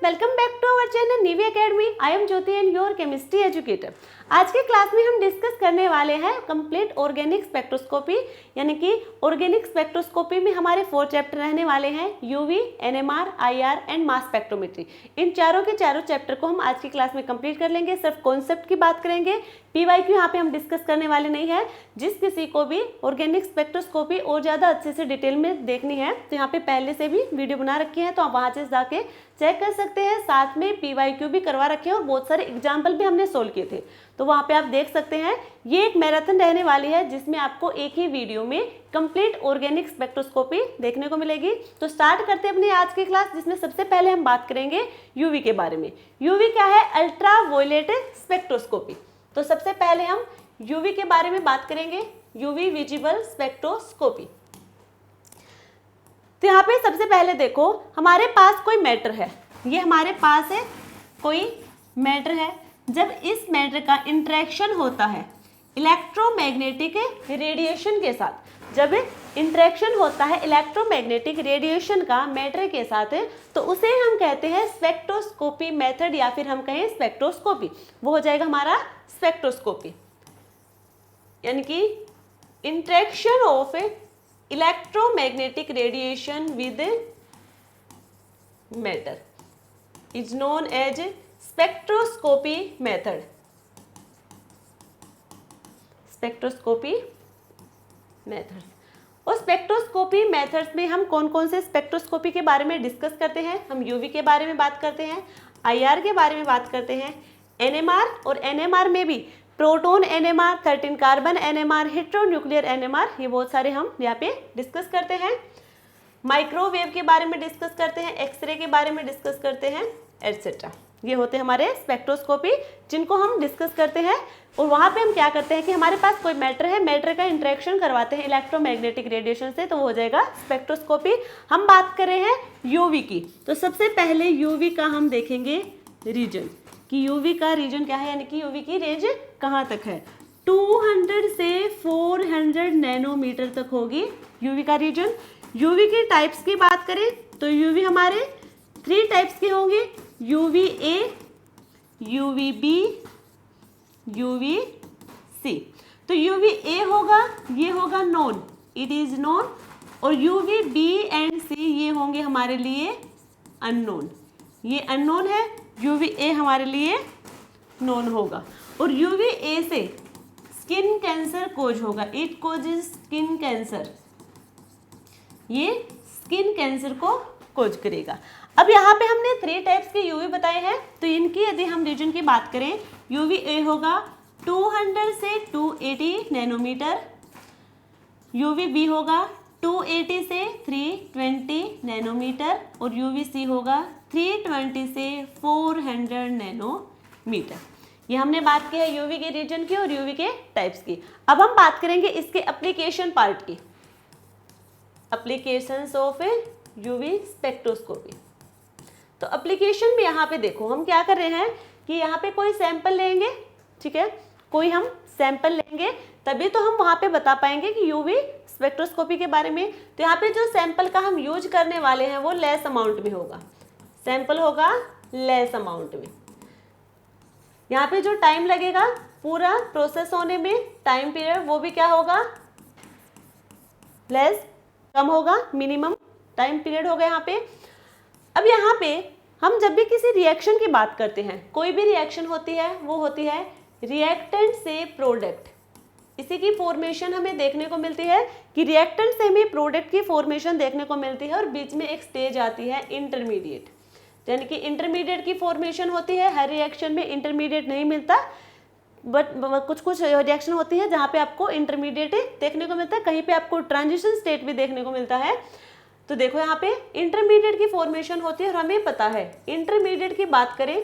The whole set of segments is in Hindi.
Welcome back to our channel Nivi academy. I am Jyoti and your chemistry educator. आज के क्लास में हम डिस्कस करने वाले हैं कंप्लीट ऑर्गेनिक स्पेक्ट्रोस्कोपी, यानी कि ऑर्गेनिक स्पेक्ट्रोस्कोपी में हमारे 4 चैप्टर रहने वाले हैं, UV, NMR, IR and mass spectrometry. इन चारों के चारों चैप्टर को हम आज की क्लास में कंप्लीट कर लेंगे। सिर्फ कॉन्सेप्ट की बात करेंगे, पीवाईक्यू यहाँ पे हम डिस्कस करने वाले नहीं है। जिस किसी को भी ऑर्गेनिक स्पेक्ट्रोस्कोपी और ज़्यादा अच्छे से डिटेल में देखनी है तो यहाँ पे पहले से भी वीडियो बना रखी है, तो आप वहाँ से जाके चेक कर सकते हैं। साथ में पीवाईक्यू भी करवा रखे हैं और बहुत सारे एग्जाम्पल भी हमने सोल्व किए थे, तो वहाँ पे आप देख सकते हैं। ये एक मैराथन रहने वाली है जिसमें आपको एक ही वीडियो में कंप्लीट ऑर्गेनिक स्पेक्ट्रोस्कोपी देखने को मिलेगी। तो स्टार्ट करते हैं अपनी आज की क्लास, जिसमें सबसे पहले हम बात करेंगे यूवी के बारे में। यूवी क्या है? Ultra violet spectroscopy. तो सबसे पहले हम यूवी के बारे में बात करेंगे, यूवी विजिबल स्पेक्ट्रोस्कोपी। तो यहाँ पे सबसे पहले देखो, हमारे पास कोई मैटर है, ये हमारे पास है कोई मैटर है। जब इस मैटर का इंटरेक्शन होता है इलेक्ट्रोमैग्नेटिक रेडिएशन के साथ, जब इंटरेक्शन होता है इलेक्ट्रोमैग्नेटिक रेडिएशन का मैटर के साथ, तो उसे हम कहते हैं स्पेक्ट्रोस्कोपी मेथड, या फिर हम कहें स्पेक्ट्रोस्कोपी। वो हो जाएगा हमारा स्पेक्ट्रोस्कोपी, यानी कि interaction of electromagnetic radiation with matter is known as spectroscopy method. Spectroscopy methods, और स्पेक्ट्रोस्कोपी मेथड्स में हम कौन कौन से स्पेक्ट्रोस्कोपी के बारे में डिस्कस करते हैं? हम यूवी के बारे में बात करते हैं, आईआर के बारे में बात करते हैं, एनएमआर, और एनएमआर में भी proton NMR, 13 carbon NMR, heteronuclear NMR, ये बहुत सारे हम यहाँ पे डिस्कस करते हैं। माइक्रोवेव के बारे में डिस्कस करते हैं, एक्सरे के बारे में डिस्कस करते हैं, एटसेट्रा। ये होते हैं हमारे स्पेक्ट्रोस्कोपी जिनको हम डिस्कस करते हैं। और वहाँ पे हम क्या करते हैं कि हमारे पास कोई मैटर है, मैटर का इंटरेक्शन करवाते हैं इलेक्ट्रोमैग्नेटिक रेडिएशन से, तो वो हो जाएगा स्पेक्ट्रोस्कोपी। हम बात कर रहे हैं यूवी की, तो सबसे पहले यूवी का हम देखेंगे रीजन, कि यूवी का रीजन क्या है, यानी कि यूवी की रेंज कहाँ तक है। 200 से 400 नैनोमीटर तक होगी यूवी का रीजन। यूवी के टाइप्स की बात करें तो यूवी हमारे 3 टाइप्स के होंगे, UV A, UV B, UV C. तो यूवी ए होगा, ये होगा नोन, इट इज नोन, और यूवी बी एंड सी ये होंगे हमारे लिए अननोन, ये अननोन है। यूवी ए हमारे लिए नोन होगा, और यूवी ए से स्किन कैंसर कोज होगा, इट कोजेज स्किन कैंसर, ये स्किन कैंसर को कोज करेगा। अब यहाँ पे हमने 3 टाइप्स के यूवी बताए हैं, तो इनकी यदि हम रीजन की बात करें, यूवी ए होगा 200 से 280 नैनोमीटर, यूवी बी होगा 280 से 320 नैनोमीटर, और यूवी सी होगा 320 से 400 नैनोमीटर। ये हमने बात की है यूवी के रीजन की और यूवी के टाइप्स की। अब हम बात करेंगे इसके एप्लीकेशन पार्ट की, एप्लीकेशंस ऑफ यूवी स्पेक्ट्रोस्कोपी। तो एप्लीकेशन में यहाँ पे देखो हम क्या कर रहे हैं कि यहाँ पे कोई सैंपल लेंगे, ठीक है, कोई हम सैंपल लेंगे तभी तो हम वहाँ पे बता पाएंगे कि यूवी स्पेक्ट्रोस्कोपी के बारे में। तो यहाँ पे जो सैंपल का हम यूज करने वाले हैं वो लेस अमाउंट में होगा, सैंपल होगा लेस अमाउंट में। यहाँ पे जो टाइम लगेगा पूरा प्रोसेस होने में, टाइम पीरियड, वो भी क्या होगा, लेस, कम होगा, मिनिमम टाइम पीरियड होगा यहाँ पे। अब यहाँ पे हम जब भी किसी रिएक्शन की बात करते हैं, कोई भी रिएक्शन होती है वो होती है रिएक्टेंट से प्रोडक्ट, इसी की फॉर्मेशन हमें देखने को मिलती है कि रिएक्टेंट से हमें प्रोडक्ट की फॉर्मेशन देखने को मिलती है, और बीच में एक स्टेज आती है इंटरमीडिएट, यानी कि इंटरमीडिएट की फॉर्मेशन होती है। हर रिएक्शन में इंटरमीडिएट नहीं मिलता, बट कुछ कुछ रिएक्शन होती है जहाँ पे आपको इंटरमीडिएट देखने को मिलता है, कहीं पे आपको ट्रांजिशन स्टेट भी देखने को मिलता है। तो देखो यहाँ पे इंटरमीडिएट की फॉर्मेशन होती है, और हमें पता है इंटरमीडिएट की बात करें,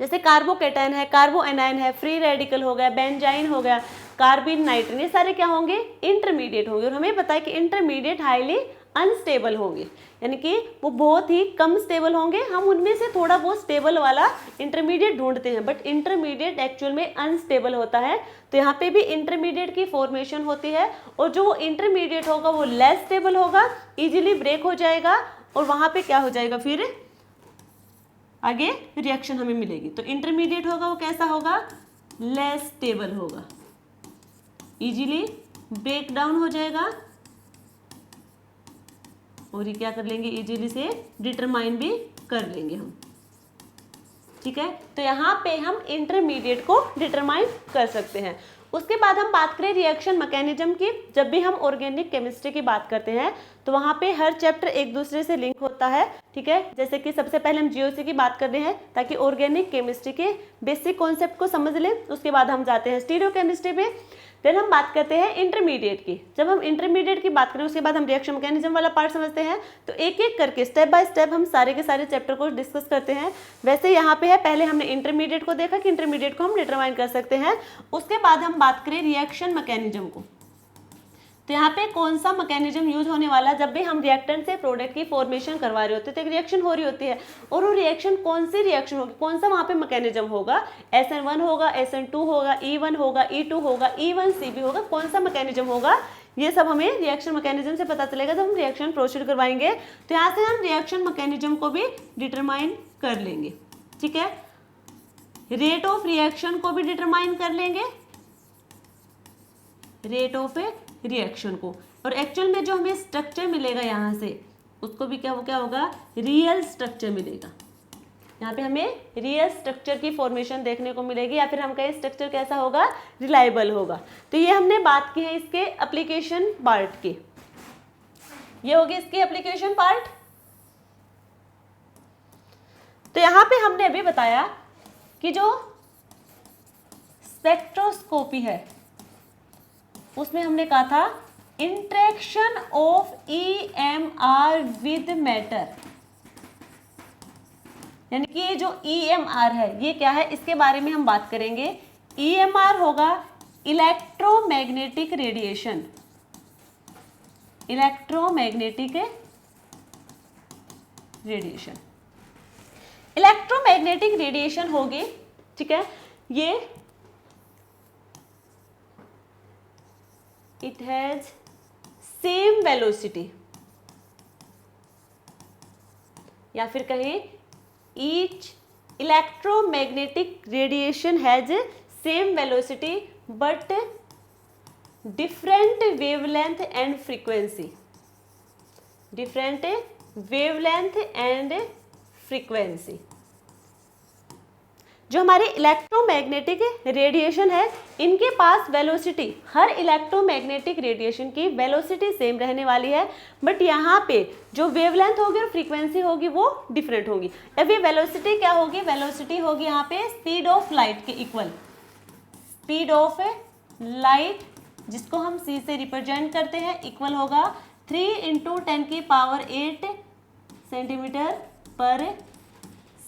जैसे कार्बोकेटायन है, कार्बो एनायन है, फ्री रेडिकल हो गया, बेंजाइन हो गया, कार्बिन, नाइट्रिन, ये सारे क्या होंगे, इंटरमीडिएट होंगे। और हमें पता है कि इंटरमीडिएट हाईली अनस्टेबल होंगे, यानी कि वो बहुत ही कम स्टेबल होंगे। हम उनमें से थोड़ा बहुत स्टेबल वाला इंटरमीडिएट ढूंढते हैं, बट इंटरमीडिएट एक्चुअल में अनस्टेबल होता है। तो यहाँ पे भी इंटरमीडिएट की फॉर्मेशन होती है, और जो इंटरमीडिएट होगा वो लेस स्टेबल होगा, इजीली ब्रेक हो जाएगा, और वहाँ पे क्या हो जाएगा, फिर आगे रिएक्शन हमें मिलेगी। तो इंटरमीडिएट होगा वो कैसा होगा, लेस स्टेबल होगा, इजीली ब्रेक डाउन हो जाएगा और ये क्या कर लेंगे, इजीली से डिटरमाइन भी कर लेंगे हम। ठीक है, तो यहाँ पे हम इंटरमीडिएट को डिटरमाइन कर सकते हैं। उसके बाद हम बात करें रिएक्शन मैकेनिज्म की। जब भी हम ऑर्गेनिक केमिस्ट्री की बात करते हैं तो वहाँ पे हर चैप्टर एक दूसरे से लिंक होता है। ठीक है, जैसे कि सबसे पहले हम जीओसी की बात कर रहे हैं ताकि ऑर्गेनिक केमिस्ट्री के बेसिक कॉन्सेप्ट को समझ लें। उसके बाद हम जाते हैं स्टीरियो केमिस्ट्री पे, फिर हम बात करते हैं इंटरमीडिएट की। जब हम इंटरमीडिएट की बात करें उसके बाद हम रिएक्शन मैकेनिज्म वाला पार्ट समझते हैं। तो एक एक करके स्टेप बाय स्टेप हम सारे के सारे चैप्टर को डिस्कस करते हैं। वैसे यहाँ पे है, पहले हमने इंटरमीडिएट को देखा कि इंटरमीडिएट को हम डिटरमाइन कर सकते हैं। उसके बाद हम बात करें रिएक्शन मैकेनिज्म को। तो यहाँ पे कौन सा मैकेनिज्म यूज होने वाला, जब भी हम रिएक्टेंट से प्रोडक्ट की फॉर्मेशन करवा रहे होते हैं तो एक रिएक्शन हो रही होती है, और वो रिएक्शन कौन सी रिएक्शन होगी, कौन सा वहाँ पे मैकेनिज्म होगा, SN1 होगा, SN2 होगा, E1 होगा, E2 होगा, E1CB होगा, कौन सा मैकेनिज्म होगा, ये सब हमें रिएक्शन मैकेनिज्म से पता चलेगा जब हम रिएक्शन प्रोसीड करवाएंगे। तो यहाँ से हम रिएक्शन मैकेनिज्म को भी डिटरमाइन कर लेंगे। ठीक है, रेट ऑफ रिएक्शन को भी डिटरमाइन कर लेंगे, रेट ऑफ रिएक्शन को, और एक्चुअल में जो हमें स्ट्रक्चर मिलेगा यहाँ से उसको भी क्या होगा, रियल स्ट्रक्चर मिलेगा। यहाँ पे हमें रियल स्ट्रक्चर की फॉर्मेशन देखने को मिलेगी, या फिर हम कहें स्ट्रक्चर कैसा होगा, रिलायबल होगा। तो ये हमने बात की है इसके एप्लीकेशन पार्ट की, ये होगी इसकी एप्लीकेशन पार्ट। तो यहाँ पे हमने अभी बताया कि जो स्पेक्ट्रोस्कोपी है उसमें हमने कहा था interaction of EMR with matter, यानी कि ये जो EMR है ये क्या है, इसके बारे में हम बात करेंगे। EMR होगा electromagnetic radiation, electromagnetic radiation, electromagnetic radiation होगी। ठीक है, ये इट हैज सेम वेलोसिटी, या फिर कहें each electromagnetic radiation has same velocity but different wavelength and frequency, different wavelength and frequency. जो हमारे इलेक्ट्रोमैग्नेटिक रेडिएशन है इनके पास वेलोसिटी, हर इलेक्ट्रोमैग्नेटिक रेडिएशन की वेलोसिटी सेम रहने वाली है, बट यहाँ पे जो वेवलेंथ होगी और फ्रीक्वेंसी होगी वो डिफरेंट होगी। अब ये वेलोसिटी क्या होगी, वेलोसिटी होगी यहाँ पे स्पीड ऑफ लाइट के इक्वल, स्पीड ऑफ लाइट जिसको हम c से रिप्रेजेंट करते हैं, इक्वल होगा 3 × 10⁸ सेंटीमीटर पर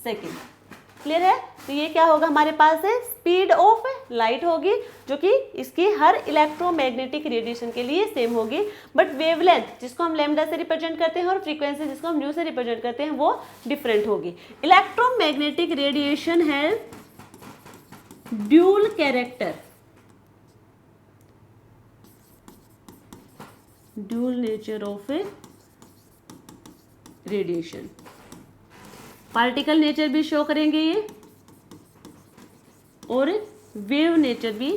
सेकेंड। क्लियर है, तो ये क्या होगा हमारे पास है, स्पीड ऑफ लाइट होगी जो कि इसकी हर इलेक्ट्रोमैग्नेटिक रेडिएशन के लिए सेम होगी, बट वेवलेंथ जिसको हम लैम्डा से रिप्रेजेंट करते हैं और फ्रीक्वेंसी जिसको हम न्यू से रिप्रेजेंट करते हैं वो डिफरेंट होगी। इलेक्ट्रोमैग्नेटिक रेडिएशन है dual character, dual nature of radiation, particle nature भी शो करेंगे ये और वेव नेचर भी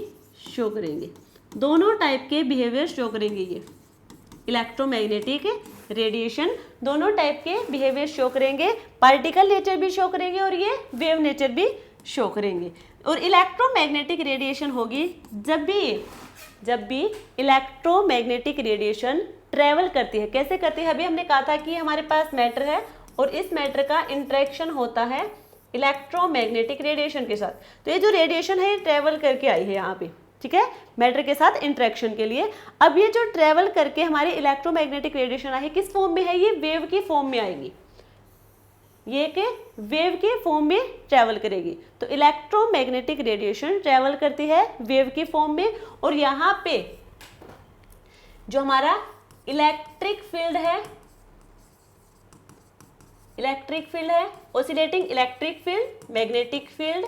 शो करेंगे, दोनों टाइप के बिहेवियर शो करेंगे। ये इलेक्ट्रोमैग्नेटिक रेडिएशन दोनों टाइप के बिहेवियर शो करेंगे, पार्टिकल नेचर भी शो करेंगे और ये वेव नेचर भी शो करेंगे। और इलेक्ट्रोमैग्नेटिक रेडिएशन होगी जब भी इलेक्ट्रोमैग्नेटिक रेडिएशन ट्रेवल करती है। कैसे करती है, अभी हमने कहा था कि हमारे पास मैटर है और इस मैटर का इंटरेक्शन होता है इलेक्ट्रोमैग्नेटिक रेडिएशन के साथ। तो ये जो रेडिएशन है ये ट्रेवल करके आई है यहाँ पे, ठीक है, मैटर के साथ इंटरेक्शन के लिए। अब ये जो ट्रेवल करके हमारी इलेक्ट्रोमैग्नेटिक रेडिएशन आई है किस फॉर्म में है, ये वेव की फॉर्म में आएगी, ये कि वेव के फॉर्म में ट्रेवल करेगी। तो इलेक्ट्रोमैग्नेटिक रेडिएशन ट्रेवल करती है वेव की फॉर्म में, और यहाँ पे जो हमारा इलेक्ट्रिक फील्ड है, oscillating electric field, magnetic field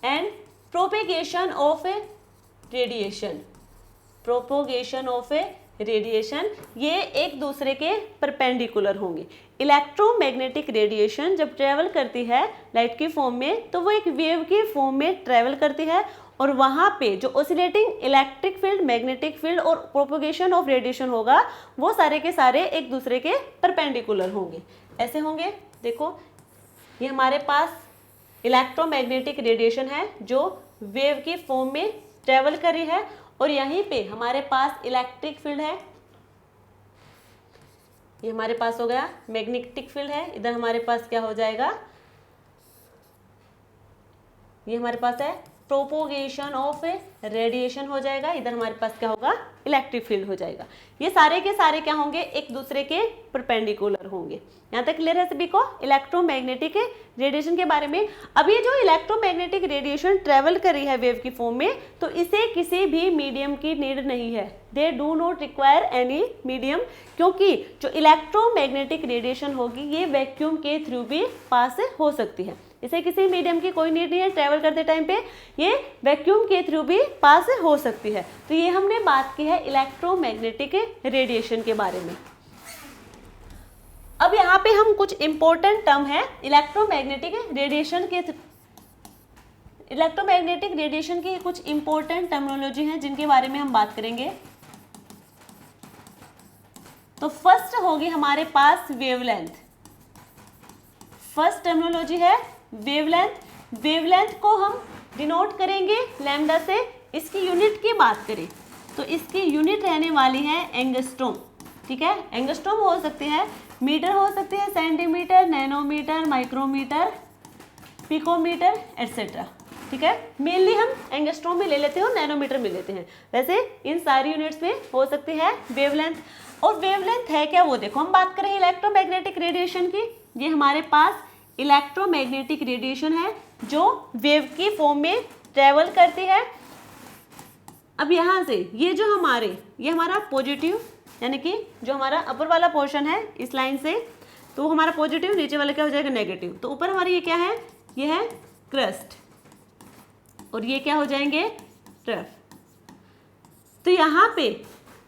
and propagation of radiation, ये एक दूसरे के परपेंडिकुलर होंगे। इलेक्ट्रोमैग्नेटिक रेडिएशन जब ट्रेवल करती है लाइट की फॉर्म में, तो वो एक वेव की फॉर्म में ट्रेवल करती है, और वहाँ पे जो oscillating electric field, magnetic field और प्रोपोगेशन ऑफ रेडिएशन होगा, वो सारे के सारे एक दूसरे के परपेंडिकुलर होंगे। ऐसे होंगे, देखो ये हमारे पास इलेक्ट्रोमैग्नेटिक रेडिएशन है जो वेव की फॉर्म में ट्रेवल करी है, और यहीं पे हमारे पास इलेक्ट्रिक फील्ड है, ये हमारे पास हो गया मैग्नेटिक फील्ड है, इधर हमारे पास क्या हो जाएगा, ये हमारे पास है प्रोपोगेशन ऑफ रेडिएशन हो जाएगा, इधर हमारे पास क्या होगा, इलेक्ट्रिक फील्ड हो जाएगा। ये सारे के सारे क्या होंगे, एक दूसरे के परपेंडिकुलर होंगे। यहाँ तक क्लियर है सभी को इलेक्ट्रोमैग्नेटिक रेडिएशन के बारे में। अब ये जो इलेक्ट्रोमैग्नेटिक रेडिएशन ट्रेवल कर रही है वेव की फॉर्म में, तो इसे किसी भी मीडियम की नीड नहीं है, they do not require any medium, क्योंकि जो इलेक्ट्रोमैग्नेटिक रेडिएशन होगी ये वैक्यूम के थ्रू भी पास हो सकती है, इसे किसी मीडियम की कोई नीड नहीं है। ट्रेवल करते टाइम पे ये वैक्यूम के थ्रू भी पास हो सकती है। तो ये हमने बात की है इलेक्ट्रोमैग्नेटिक रेडिएशन के बारे में। अब यहाँ पे हम कुछ इंपॉर्टेंट टर्म है इलेक्ट्रोमैग्नेटिक रेडिएशन के, इलेक्ट्रोमैग्नेटिक रेडिएशन की कुछ इंपॉर्टेंट टर्मिनोलॉजी है जिनके बारे में हम बात करेंगे। तो फर्स्ट होगी हमारे पास वेवलेंथ। फर्स्ट टर्मिनोलॉजी है वेवलेंथ। वेवलेंथ को हम डिनोट करेंगे लैम्डा से। इसकी यूनिट की बात करें तो इसकी यूनिट रहने वाली है एंगस्ट्रॉम, ठीक है। एंगस्ट्रॉम हो सकते हैं, मीटर हो सकते हैं, centimetre, nanometre, micrometre, picometre etcetera, ठीक है। मेनली हम एंगस्ट्रॉम में ले लेते हैं और नैनोमीटर में लेते हैं, वैसे इन सारी यूनिट्स में हो सकती है वेवलेंथ। और वेवलेंथ है क्या वो देखो, हम बात करें इलेक्ट्रोमैग्नेटिक रेडिएशन की, ये हमारे पास इलेक्ट्रोमैग्नेटिक रेडिएशन है जो वेव की फॉर्म में ट्रेवल करती है। अब यहाँ से ये जो ये हमारा पॉजिटिव, यानी कि जो हमारा अपर वाला पोर्शन है इस लाइन से, तो वो हमारा पॉजिटिव, नीचे वाला क्या हो जाएगा नेगेटिव। तो ऊपर हमारी ये क्या है, ये है क्रस्ट, और ये क्या हो जाएंगे ट्रफ। तो यहाँ पे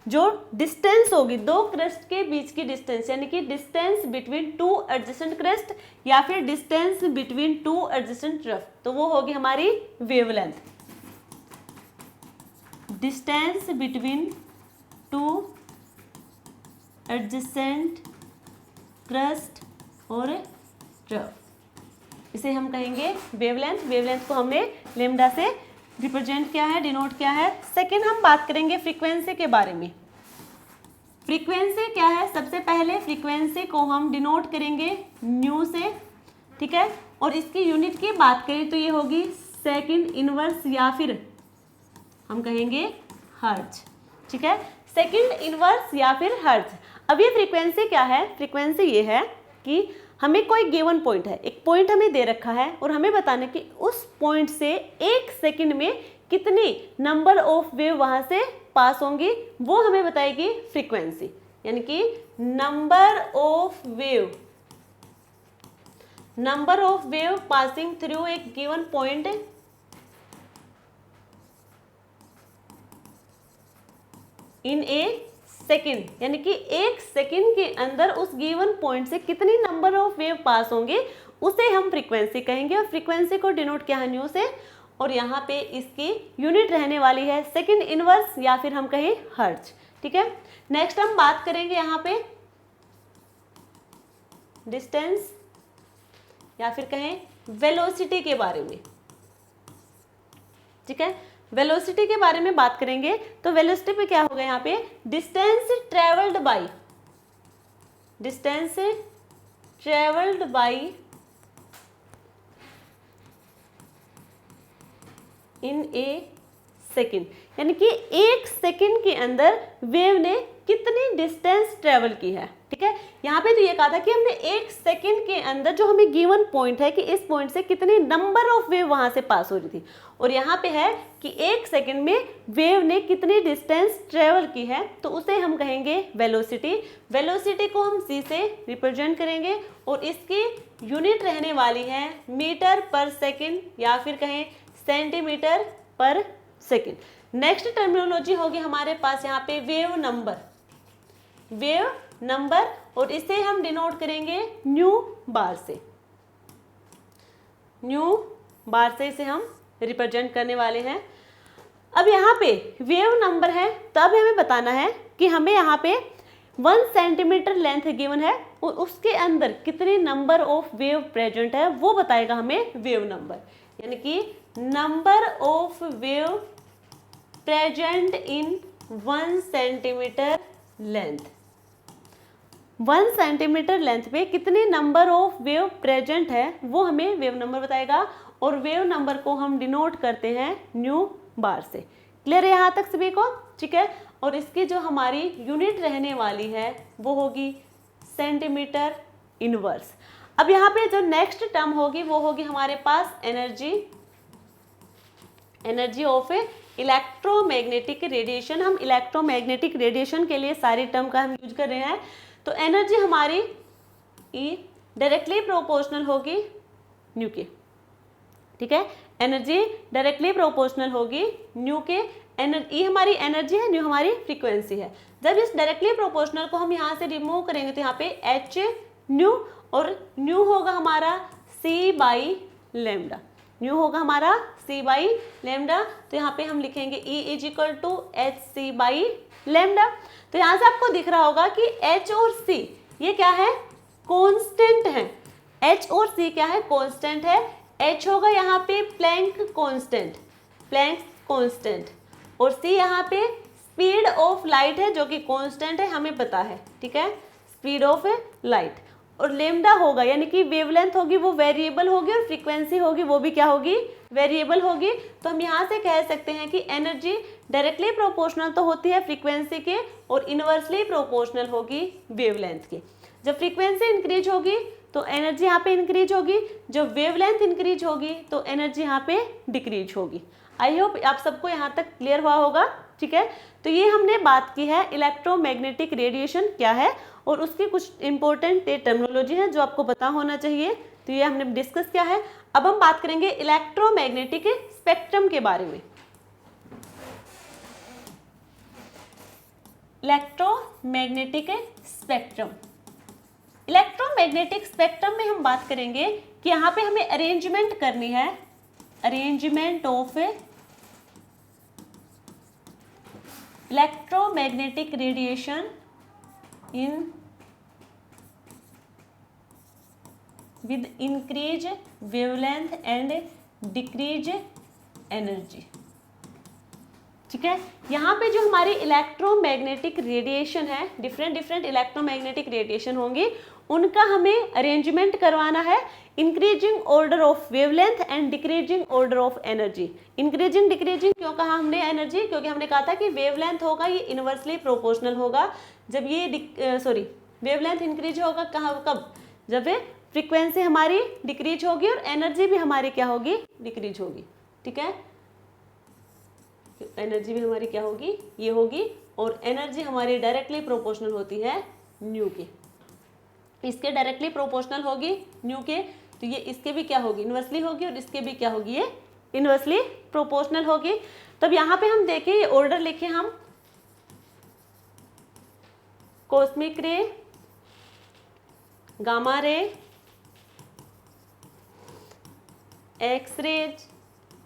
जो डिस्टेंस होगी दो क्रस्ट के बीच की डिस्टेंस, यानी कि distance between two adjacent crust या फिर distance between two adjacent trough, तो वो होगी हमारी wavelength. Distance between two adjacent crust और ट्रफ, इसे हम कहेंगे वेवलेंथ। वेवलेंथ को हमने लैम्डा से रिप्रेजेंट किया है, डिनोट किया है। सेकेंड हम बात करेंगे फ्रीक्वेंसी के बारे में। फ्रीक्वेंसी क्या है, सबसे पहले फ्रीक्वेंसी को हम डिनोट करेंगे न्यू से, ठीक है। और इसकी यूनिट की बात करें तो ये होगी सेकंड इनवर्स या फिर हम कहेंगे हर्ट्ज, ठीक है। सेकंड इनवर्स या फिर हर्ट्ज। अब ये फ्रीक्वेंसी क्या है, फ्रीक्वेंसी ये है कि हमें कोई गिवन पॉइंट है, एक पॉइंट हमें दे रखा है और हमें बताना कि उस पॉइंट से एक सेकंड में कितनी नंबर ऑफ वेव वहां से पास होंगी, वो हमें बताएगी फ्रीक्वेंसी। यानी कि number of wave passing through एक given point in a second, यानी कि एक सेकेंड के अंदर उस गिवन पॉइंट से कितनी नंबर ऑफ वेव पास होंगे उसे हम फ्रीक्वेंसी कहेंगे। और फ्रीक्वेंसी को डिनोट किया है न्यू से, और यहाँ पे इसकी यूनिट रहने वाली है सेकेंड इनवर्स या फिर हम कहें हर्ट्ज, ठीक है। नेक्स्ट हम बात करेंगे यहाँ पे डिस्टेंस या फिर कहें वेलोसिटी के बारे में, ठीक है। वेलोसिटी के बारे में बात करेंगे तो वेलोसिटी पे क्या होगा, यहाँ पे distance travelled by in a second, यानी कि एक सेकेंड के अंदर वेव ने कितनी डिस्टेंस ट्रेवल की है, ठीक है। यहाँ पे तो ये कहा था कि हमने एक सेकेंड के अंदर जो हमें गिवन पॉइंट है कि इस पॉइंट से कितनी नंबर ऑफ वेव वहां से पास हो रही थी, और यहाँ पे है कि एक सेकेंड में वेव ने कितनी डिस्टेंस ट्रेवल की है, तो उसे हम कहेंगे वेलोसिटी। वेलोसिटी को हम c से रिप्रेजेंट करेंगे और इसकी यूनिट रहने वाली है मीटर पर सेकेंड या फिर कहें सेंटीमीटर पर सेकेंड। नेक्स्ट टर्मिनोलॉजी होगी हमारे पास यहाँ पे वेव नंबर और इसे हम डिनोट करेंगे न्यू बार से। न्यू बार से इसे हम रिप्रेजेंट करने वाले हैं। अब यहाँ पे वेव नंबर है, तब हमें बताना है कि हमें यहाँ पे 1 सेंटीमीटर लेंथ गिवन है और उसके अंदर कितने नंबर ऑफ वेव प्रेजेंट है वो बताएगा हमें वेव नंबर, यानी कि number of wave present in 1 centimetre length. 1 centimetre length पे कितने नंबर ऑफ वेव प्रेजेंट है वो हमें वेव नंबर बताएगा, और वेव नंबर को हम डिनोट करते हैं न्यू बार से। क्लियर है यहाँ तक सभी को? ठीक है। और इसकी जो हमारी यूनिट रहने वाली है वो होगी सेंटीमीटर इनवर्स। अब यहाँ पे जो नेक्स्ट टर्म होगी वो होगी हमारे पास energy, energy of electromagnetic radiation. हम इलेक्ट्रोमैग्नेटिक रेडिएशन के लिए सारी टर्म का हम यूज कर रहे हैं। तो एनर्जी हमारी ई डायरेक्टली प्रोपोर्शनल होगी न्यू के। ठीक है, एनर्जी डायरेक्टली प्रोपोर्शनल होगी न्यू के। ई हमारी एनर्जी है, न्यू हमारी फ्रीक्वेंसी है। जब इस डायरेक्टली प्रोपोर्शनल को हम यहाँ से रिमूव करेंगे तो यहाँ पे एच न्यू, और न्यू होगा हमारा c बाई लेमडा। न्यू होगा हमारा c बाई लेमडा। तो यहाँ पे हम लिखेंगे E is equal to H C by lambda. तो यहाँ से आपको दिख रहा होगा कि H और C ये क्या है? कांस्टेंट है। H और C क्या है? कांस्टेंट है। H होगा यहाँ पे प्लैंक कांस्टेंट, प्लैंक कांस्टेंट, और C यहाँ पे स्पीड ऑफ लाइट है जो कि कांस्टेंट है, हमें पता है। ठीक है, स्पीड ऑफ लाइट। और लेमडा होगा यानी कि वेवलेंथ होगी वो वेरिएबल होगी, और फ्रीक्वेंसी होगी वो भी क्या होगी? वेरिएबल होगी। तो हम यहाँ से कह सकते हैं कि एनर्जी डायरेक्टली प्रोपोर्शनल तो होती है फ्रीक्वेंसी के, और इनवर्सली प्रोपोर्शनल होगी वेवलेंथ के। जब फ्रीक्वेंसी इंक्रीज होगी तो एनर्जी यहाँ पे इंक्रीज होगी, जब वेवलेंथ इंक्रीज होगी तो एनर्जी यहाँ पे डिक्रीज होगी। आई होप आप सबको यहाँ तक क्लियर हुआ होगा। ठीक है, तो ये हमने बात की है इलेक्ट्रोमैग्नेटिक रेडिएशन क्या है, और उसकी कुछ इंपॉर्टेंट टर्मिनोलॉजी है जो आपको पता होना चाहिए। तो ये हमने डिस्कस किया है। अब हम बात करेंगे इलेक्ट्रोमैग्नेटिक स्पेक्ट्रम के बारे में। इलेक्ट्रोमैग्नेटिक स्पेक्ट्रम, इलेक्ट्रोमैग्नेटिक स्पेक्ट्रम में हम बात करेंगे कि यहाँ पे हमें अरेंजमेंट करनी है, arrangement of electromagnetic radiation in with increase wavelength and decrease energy। ठीक है, यहाँ पे जो हमारी इलेक्ट्रोमैग्नेटिक रेडिएशन है, डिफरेंट इलेक्ट्रोमैग्नेटिक रेडिएशन होंगे, उनका हमें अरेंजमेंट करवाना है increasing order of wavelength and decreasing order of energy. Increasing decreasing क्यों कहा हमने एनर्जी? क्योंकि हमने कहा था कि वेवलेंथ होगा ये इनवर्सली प्रोपोर्शनल होगा। जब ये वेवलेंथ इंक्रीज होगा कहाँ, कब? जब फ्रीक्वेंसी हमारी डिक्रीज होगी और एनर्जी भी हमारी क्या होगी? डिक्रीज होगी। ठीक है, एनर्जी भी हमारी क्या होगी? ये होगी, और एनर्जी हमारी डायरेक्टली प्रोपोर्शनल होती है न्यू के। इसके डायरेक्टली प्रोपोर्शनल होगी न्यू के, तो ये इसके भी क्या होगी? इनवर्सली होगी, और इसके भी क्या होगी? ये इनवर्सली प्रोपोर्शनल होगी। तब यहाँ पे हम देखें, ये ऑर्डर लिखे हम, कॉस्मिक रे, gamma ray, X-rays,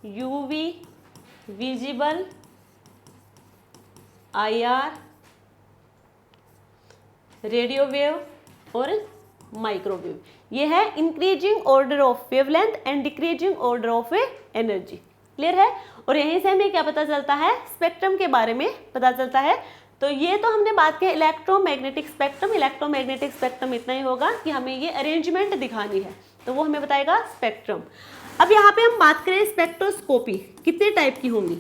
UV, visible, IR, radio wave और माइक्रोवेव। ये है increasing order of wavelength and decreasing order of energy. Clear है? और यहीं से हमें क्या पता चलता है? स्पेक्ट्रम के बारे में पता चलता है। तो ये तो हमने बात की इलेक्ट्रोमैग्नेटिक स्पेक्ट्रम। इलेक्ट्रोमैग्नेटिक स्पेक्ट्रम इतना ही होगा कि हमें ये अरेंजमेंट दिखानी है, तो वो हमें बताएगा स्पेक्ट्रम। अब यहाँ पे हम बात करें स्पेक्ट्रोस्कोपी कितने टाइप की होंगी।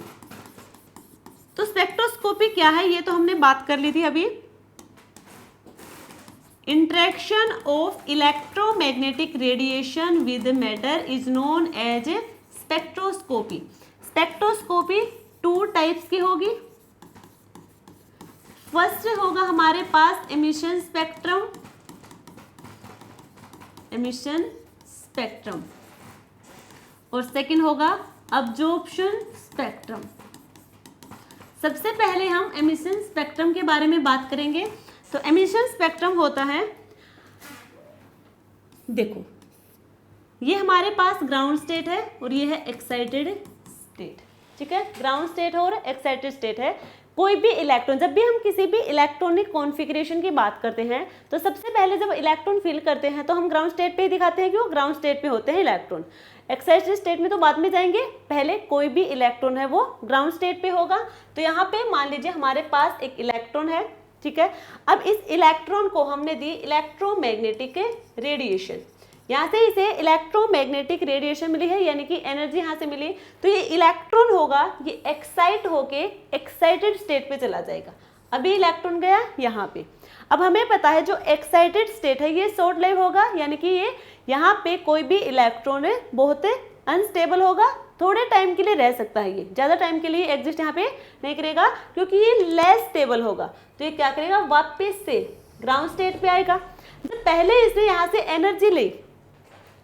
तो स्पेक्ट्रोस्कोपी क्या है ये तो हमने बात कर ली थी अभी। Interaction of electromagnetic radiation with matter is known as spectroscopy. Spectroscopy 2 types की होगी। फर्स्ट होगा हमारे पास एमिशन स्पेक्ट्रम, एमिशन स्पेक्ट्रम, और सेकंड होगा अब्जॉर्प्शन स्पेक्ट्रम। सबसे पहले हम एमिशन स्पेक्ट्रम के बारे में बात करेंगे। तो एमिशन स्पेक्ट्रम होता है, देखो ये हमारे पास ग्राउंड स्टेट है और ये है एक्साइटेड स्टेट, ठीक है, ग्राउंड स्टेट और एक्साइटेड स्टेट है। कोई भी इलेक्ट्रॉन, जब भी हम किसी भी इलेक्ट्रॉनिक कॉन्फ़िगरेशन की बात करते हैं तो सबसे पहले जब इलेक्ट्रॉन फिल करते हैं तो हम ग्राउंड स्टेट पे ही दिखाते हैं कि वो ग्राउंड स्टेट पे होते हैं इलेक्ट्रॉन। एक्साइटेड स्टेट में तो बाद में जाएंगे, पहले कोई भी इलेक्ट्रॉन है वो ग्राउंड स्टेट पे होगा। तो यहाँ पे मान लीजिए हमारे पास एक इलेक्ट्रॉन है, ठीक है। अब इस इलेक्ट्रॉन को हमने दी इलेक्ट्रोमैग्नेटिक रेडिएशन, यहाँ से इसे इलेक्ट्रोमैग्नेटिक रेडिएशन मिली है, यानी कि एनर्जी यहाँ से मिली। तो ये इलेक्ट्रॉन होगा, ये एक्साइट होके एक्साइटेड स्टेट पे चला जाएगा। अभी इलेक्ट्रॉन गया यहाँ पे। अब हमें पता है जो एक्साइटेड स्टेट है ये शॉर्ट लाइव होगा, यानी कि ये यहाँ पे कोई भी इलेक्ट्रॉन बहुत अनस्टेबल होगा, थोड़े टाइम के लिए रह सकता है, ये ज़्यादा टाइम के लिए एग्जिस्ट यहाँ पे नहीं करेगा क्योंकि ये लेस स्टेबल होगा। तो ये क्या करेगा, वापस से ग्राउंड स्टेट पे आएगा। जब पहले इसने यहाँ से एनर्जी ली,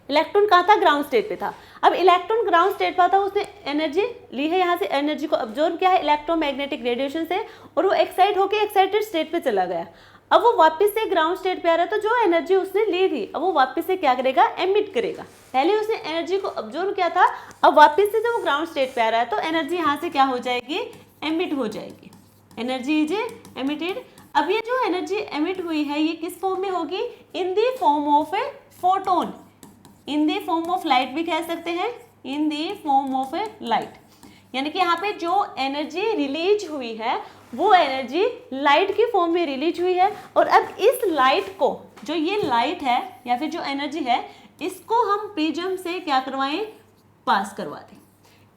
इलेक्ट्रॉन कहाँ था, ग्राउंड स्टेट पे था। अब इलेक्ट्रॉन ग्राउंड स्टेट पर था, उसने एनर्जी ली है, यहाँ से एनर्जी को अब्जॉर्ब किया है इलेक्ट्रोमैग्नेटिक रेडिएशन से और वो एक्साइट होकर एक्साइटेड स्टेट पे चला गया। अब वो वापस से ग्राउंड स्टेट पे आ रहा है, तो जो एनर्जी उसने ली थी अब वो वापस से क्या करेगा, एमिट करेगा। पहले उसने एनर्जी को अब्जॉर्ब किया था, अब वापस से जब वो ग्राउंड स्टेट पे आ रहा है तो एनर्जी यहाँ से क्या हो जाएगी, एमिट हो जाएगी। Energy is emitted. अब ये जो एनर्जी एमिट हुई है ये किस फॉर्म में होगी, in the form of a photon, in the form of light भी कह सकते हैं, in the form of a light. यानी कि यहाँ पे जो एनर्जी रिलीज हुई है वो एनर्जी लाइट की फॉर्म में रिलीज हुई है। और अब इस लाइट को, जो ये लाइट है या फिर जो एनर्जी है, इसको हम प्रिज्म से क्या करवाएं, पास करवा दें।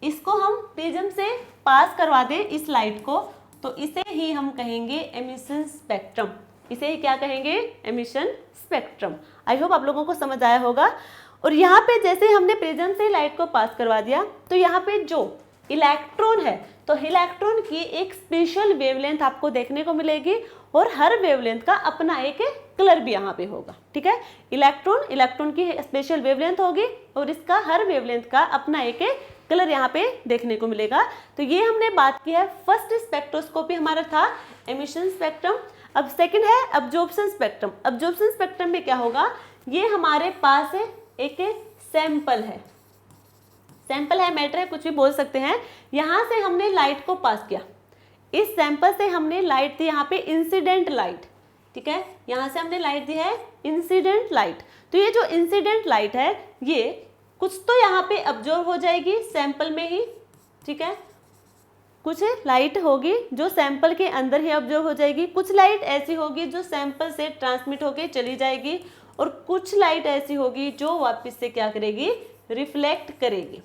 इसको हम प्रिज्म से पास करवा दें इस लाइट को, तो इसे ही हम कहेंगे एमिशन स्पेक्ट्रम। इसे ही क्या कहेंगे, एमिशन स्पेक्ट्रम। आई होप आप लोगों को समझ आया होगा। और यहाँ पे जैसे हमने प्रिज्म से लाइट को पास करवा दिया तो यहाँ पे जो इलेक्ट्रॉन है तो इलेक्ट्रॉन की एक स्पेशल वेवलेंथ आपको देखने को मिलेगी और हर वेवलेंथ का अपना एक कलर भी यहाँ पे होगा, ठीक है। इलेक्ट्रॉन की स्पेशल वेवलेंथ होगी और इसका हर वेवलेंथ का अपना एक कलर यहाँ पे देखने को मिलेगा। तो ये हमने बात की है, फर्स्ट स्पेक्ट्रोस्कोपी हमारा था एमिशन स्पेक्ट्रम। अब सेकंड है अब्जॉर्प्शन स्पेक्ट्रम। अब्जॉर्प्शन स्पेक्ट्रम में क्या होगा, ये हमारे पास एक सैंपल है, सैंपल है, मैटर है, कुछ भी बोल सकते हैं। यहाँ से हमने लाइट को पास किया, इस सैंपल से हमने लाइट दी यहाँ पे इंसिडेंट लाइट, ठीक है। यहाँ से हमने लाइट दी है इंसिडेंट लाइट। तो ये जो इंसिडेंट लाइट है ये कुछ तो यहाँ पे अब्जॉर्ब हो जाएगी सैंपल में ही, ठीक है। कुछ लाइट होगी जो सैंपल के अंदर ही अब्जॉर्ब हो जाएगी, कुछ लाइट ऐसी होगी जो सैंपल से ट्रांसमिट होके चली जाएगी और कुछ लाइट ऐसी होगी जो वापस से क्या करेगी, रिफ्लेक्ट करेगी।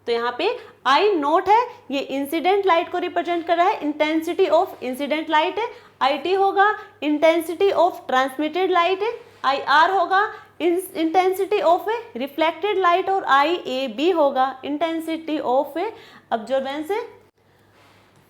तो यहाँ पे आई नोट है, ये इंसिडेंट लाइट को रिप्रेजेंट कर रहा है, इंटेंसिटी ऑफ इंसिडेंट लाइट है। आई टी होगा इंटेंसिटी ऑफ ट्रांसमिटेड लाइट है, आई आर होगा इंटेंसिटी ऑफ रिफ्लेक्टेड लाइट और आई ए बी होगा इंटेंसिटी ऑफ अब्जॉर्बेंस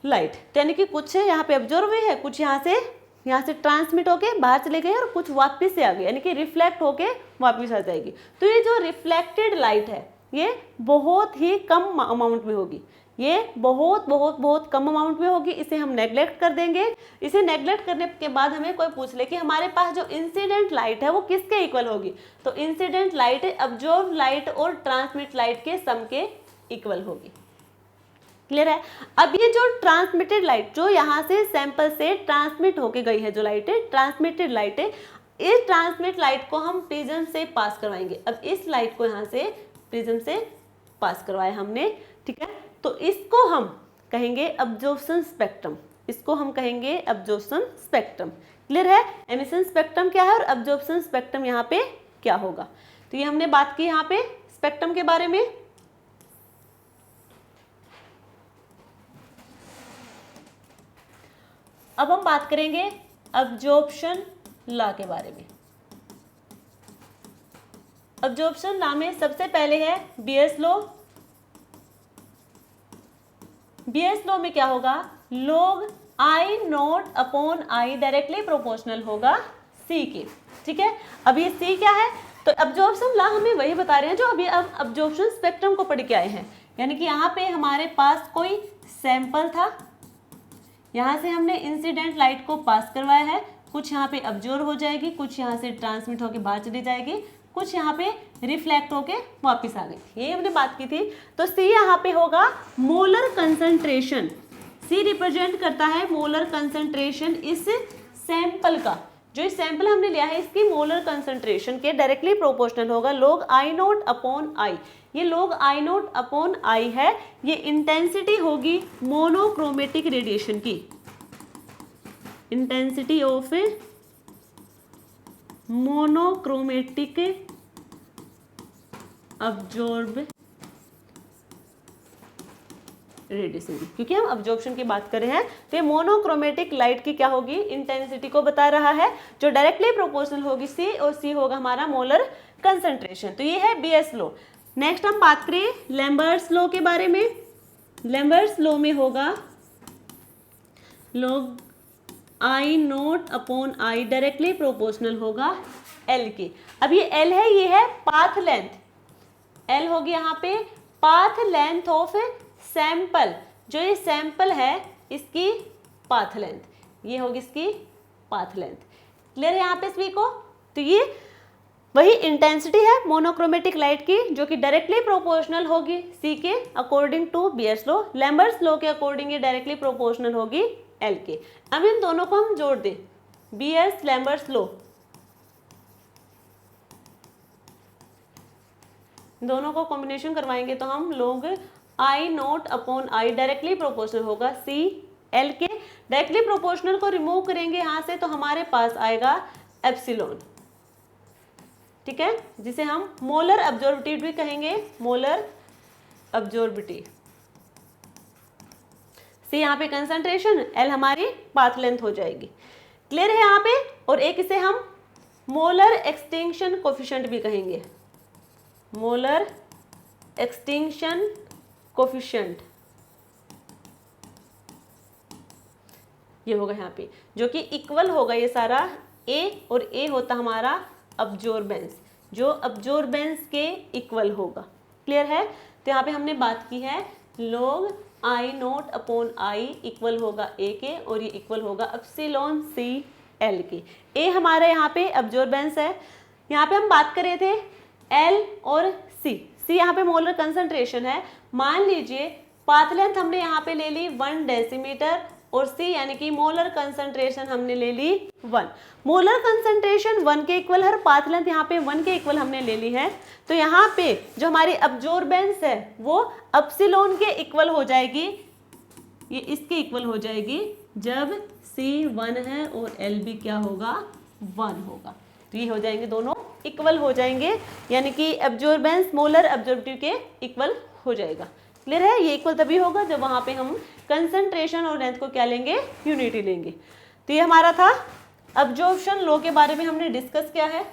लाइट। यानी कि कुछ यहाँ पे अब्जॉर्ब हुई है, कुछ यहाँ से ट्रांसमिट होके बाहर चले गए और कुछ वापस से आ गए, यानी कि रिफ्लेक्ट होके वापस आ जाएगी। तो ये जो रिफ्लेक्टेड लाइट है ये बहुत ही कम अमाउंट में होगी, ये बहुत कम अमाउंट में होगी, इसे हम नेग्लेक्ट कर देंगे। इसे नेग्लेक्ट करने के बाद हमें कोई पूछ ले कि हमारे पास जो इंसिडेंट लाइट है वो किसके इक्वल होगी, तो इंसिडेंट लाइट अब्जॉर्ब लाइट और ट्रांसमिट लाइट के सम के इक्वल होगी। क्लियर है। अब ये जो ट्रांसमिटेड लाइट जो यहाँ से सैंपल से ट्रांसमिट होके गई है, जो लाइट है ट्रांसमिटेड लाइट है, इस ट्रांसमिट लाइट को हम प्रिज्म से पास करवाएंगे। अब इस लाइट को यहाँ से प्रिज्म से पास करवाया हमने, ठीक है। तो इसको हम कहेंगे अब्जॉर्प्शन स्पेक्ट्रम, इसको हम कहेंगे अब्जॉर्प्शन स्पेक्ट्रम। क्लियर है। एमिशन स्पेक्ट्रम क्या है और अब्जॉर्प्शन स्पेक्ट्रम यहाँ पे क्या होगा। तो ये हमने बात की यहाँ पे स्पेक्ट्रम के बारे में। अब हम बात करेंगे अब्जॉर्प्शन लॉ के बारे में। अब्जॉर्प्शन लॉ में सबसे पहले है बीयर्स लॉ। बीयर्स लॉ में क्या होगा, log I not upon I directly proportional होगा C के, ठीक है। अब ये C क्या है, तो अब्जॉर्प्शन लॉ हमें वही बता रहे हैं जो अभी अब अब्जॉर्प्शन स्पेक्ट्रम को पढ़ के आए हैं। यानी कि यहाँ पे हमारे पास कोई सैंपल था, यहाँ से हमने इंसिडेंट लाइट को पास करवाया है, कुछ यहाँ पे अब्जॉर्ब हो जाएगी, कुछ यहाँ से ट्रांसमिट होके बाहर चली जाएगी, कुछ यहाँ पे रिफ्लेक्ट होके वापस आ गई। ये हमने बात की थी। तो सी यहाँ पे होगा मोलर कंसंट्रेशन। सी रिप्रेजेंट करता है मोलर कंसंट्रेशन इस सैंपल का। जो इस सैंपल हमने लिया है इसकी मोलर कंसंट्रेशन के डायरेक्टली प्रोपोर्शनल होगा log I naught upon I. ये log I naught upon I है। ये इंटेंसिटी होगी मोनोक्रोमेटिक रेडिएशन की, intensity of monochromatic absorb radiation, क्योंकि हम अब्जॉर्प्शन की बात कर रहे हैं। तो ये मोनोक्रोमेटिक लाइट की क्या होगी, इंटेंसिटी को बता रहा है, जो डायरेक्टली प्रोपोर्शनल होगी सी, और सी होगा हमारा मोलर कंसंट्रेशन। तो ये है बीएस लॉ। नेक्स्ट हम बात करें लैम्बर्ट्स लॉ के बारे में। लैम्बर्ट्स लॉ में होगा log I naught upon I directly proportional होगा L के। अब ये L है, ये है पाथ लेंथ। L होगी यहाँ पे पाथ लेंथ ऑफ सैंपल। जो ये सैंपल है इसकी पाथ लेंथ, ये होगी इसकी पाथ लेंथ। क्लियर है यहाँ पे सभी को? तो ये वही इंटेंसिटी है मोनोक्रोमेटिक लाइट की, जो कि डायरेक्टली प्रोपोर्शनल होगी सी के according to Beer's law. Lambert's law के अकॉर्डिंग ये डायरेक्टली प्रोपोर्शनल होगी एल के। अब इन दोनों को हम जोड़ दें, बीएस लैम्बर्ट्स लॉ, दोनों को कॉम्बिनेशन करवाएंगे तो हम log I naught upon I directly proportional होगा सी एल के। डायरेक्टली प्रोपोर्शनल को रिमूव करेंगे यहाँ से तो हमारे पास आएगा एप्सिलॉन, ठीक है, जिसे हम मोलर अब्जॉर्बिटी भी कहेंगे, मोलर अब्जॉर्बिटी। सी यहाँ पे कंसंट्रेशन, एल हमारी पाथ लेंथ हो जाएगी। क्लियर है यहाँ पे? और एक इसे हम मोलर एक्सटिंक्शन कोफिशिएंट भी कहेंगे, मोलर एक्सटिंक्शन कोफिशिएंट। ये होगा यहाँ पे, जो कि इक्वल होगा ये सारा ए, और ए होता हमारा अब्जॉर्बेंस, जो अब्जॉर्बेंस के इक्वल होगा। क्लियर है? तो यहाँ पे हमने बात की है log I naught upon I equal होगा ए के, और ये इक्वल होगा एप्सिलॉन सी एल के। ए हमारे यहाँ पे अब्जॉर्बेंस है। यहाँ पे हम बात कर रहे थे एल और सी। सी यहाँ पे मोलर कंसंट्रेशन है। मान लीजिए पाथ लेंथ हमने यहाँ पे ले ली 1 डेसीमीटर, और सी यानी कि मोलर कंसंट्रेशन हमने ले ली 1। मोलर कंसंट्रेशन 1 के इक्वल, हर पाथ लेंथ यहाँ पे 1 के इक्वल हमने ले ली है। तो यहाँ पे जो हमारी अब्जॉर्बेंस है वो एप्सिलॉन के इक्वल हो जाएगी, ये इसके इक्वल हो जाएगी जब सी 1 है और एल भी क्या होगा, 1 होगा। तो ये हो जाएंगे दोनों इक्वल हो जाएंगे, यानी कि अब्जॉर्बेंस मोलर अब्जॉर्बिटी के इक्वल हो जाएगा। क्लियर है? ये इक्वल तभी होगा जब वहां पे हम कंसंट्रेशन और लेंथ को क्या लेंगे, यूनिटी लेंगे। तो ये हमारा था अब्जॉर्प्शन लॉ के बारे में हमने डिस्कस किया है।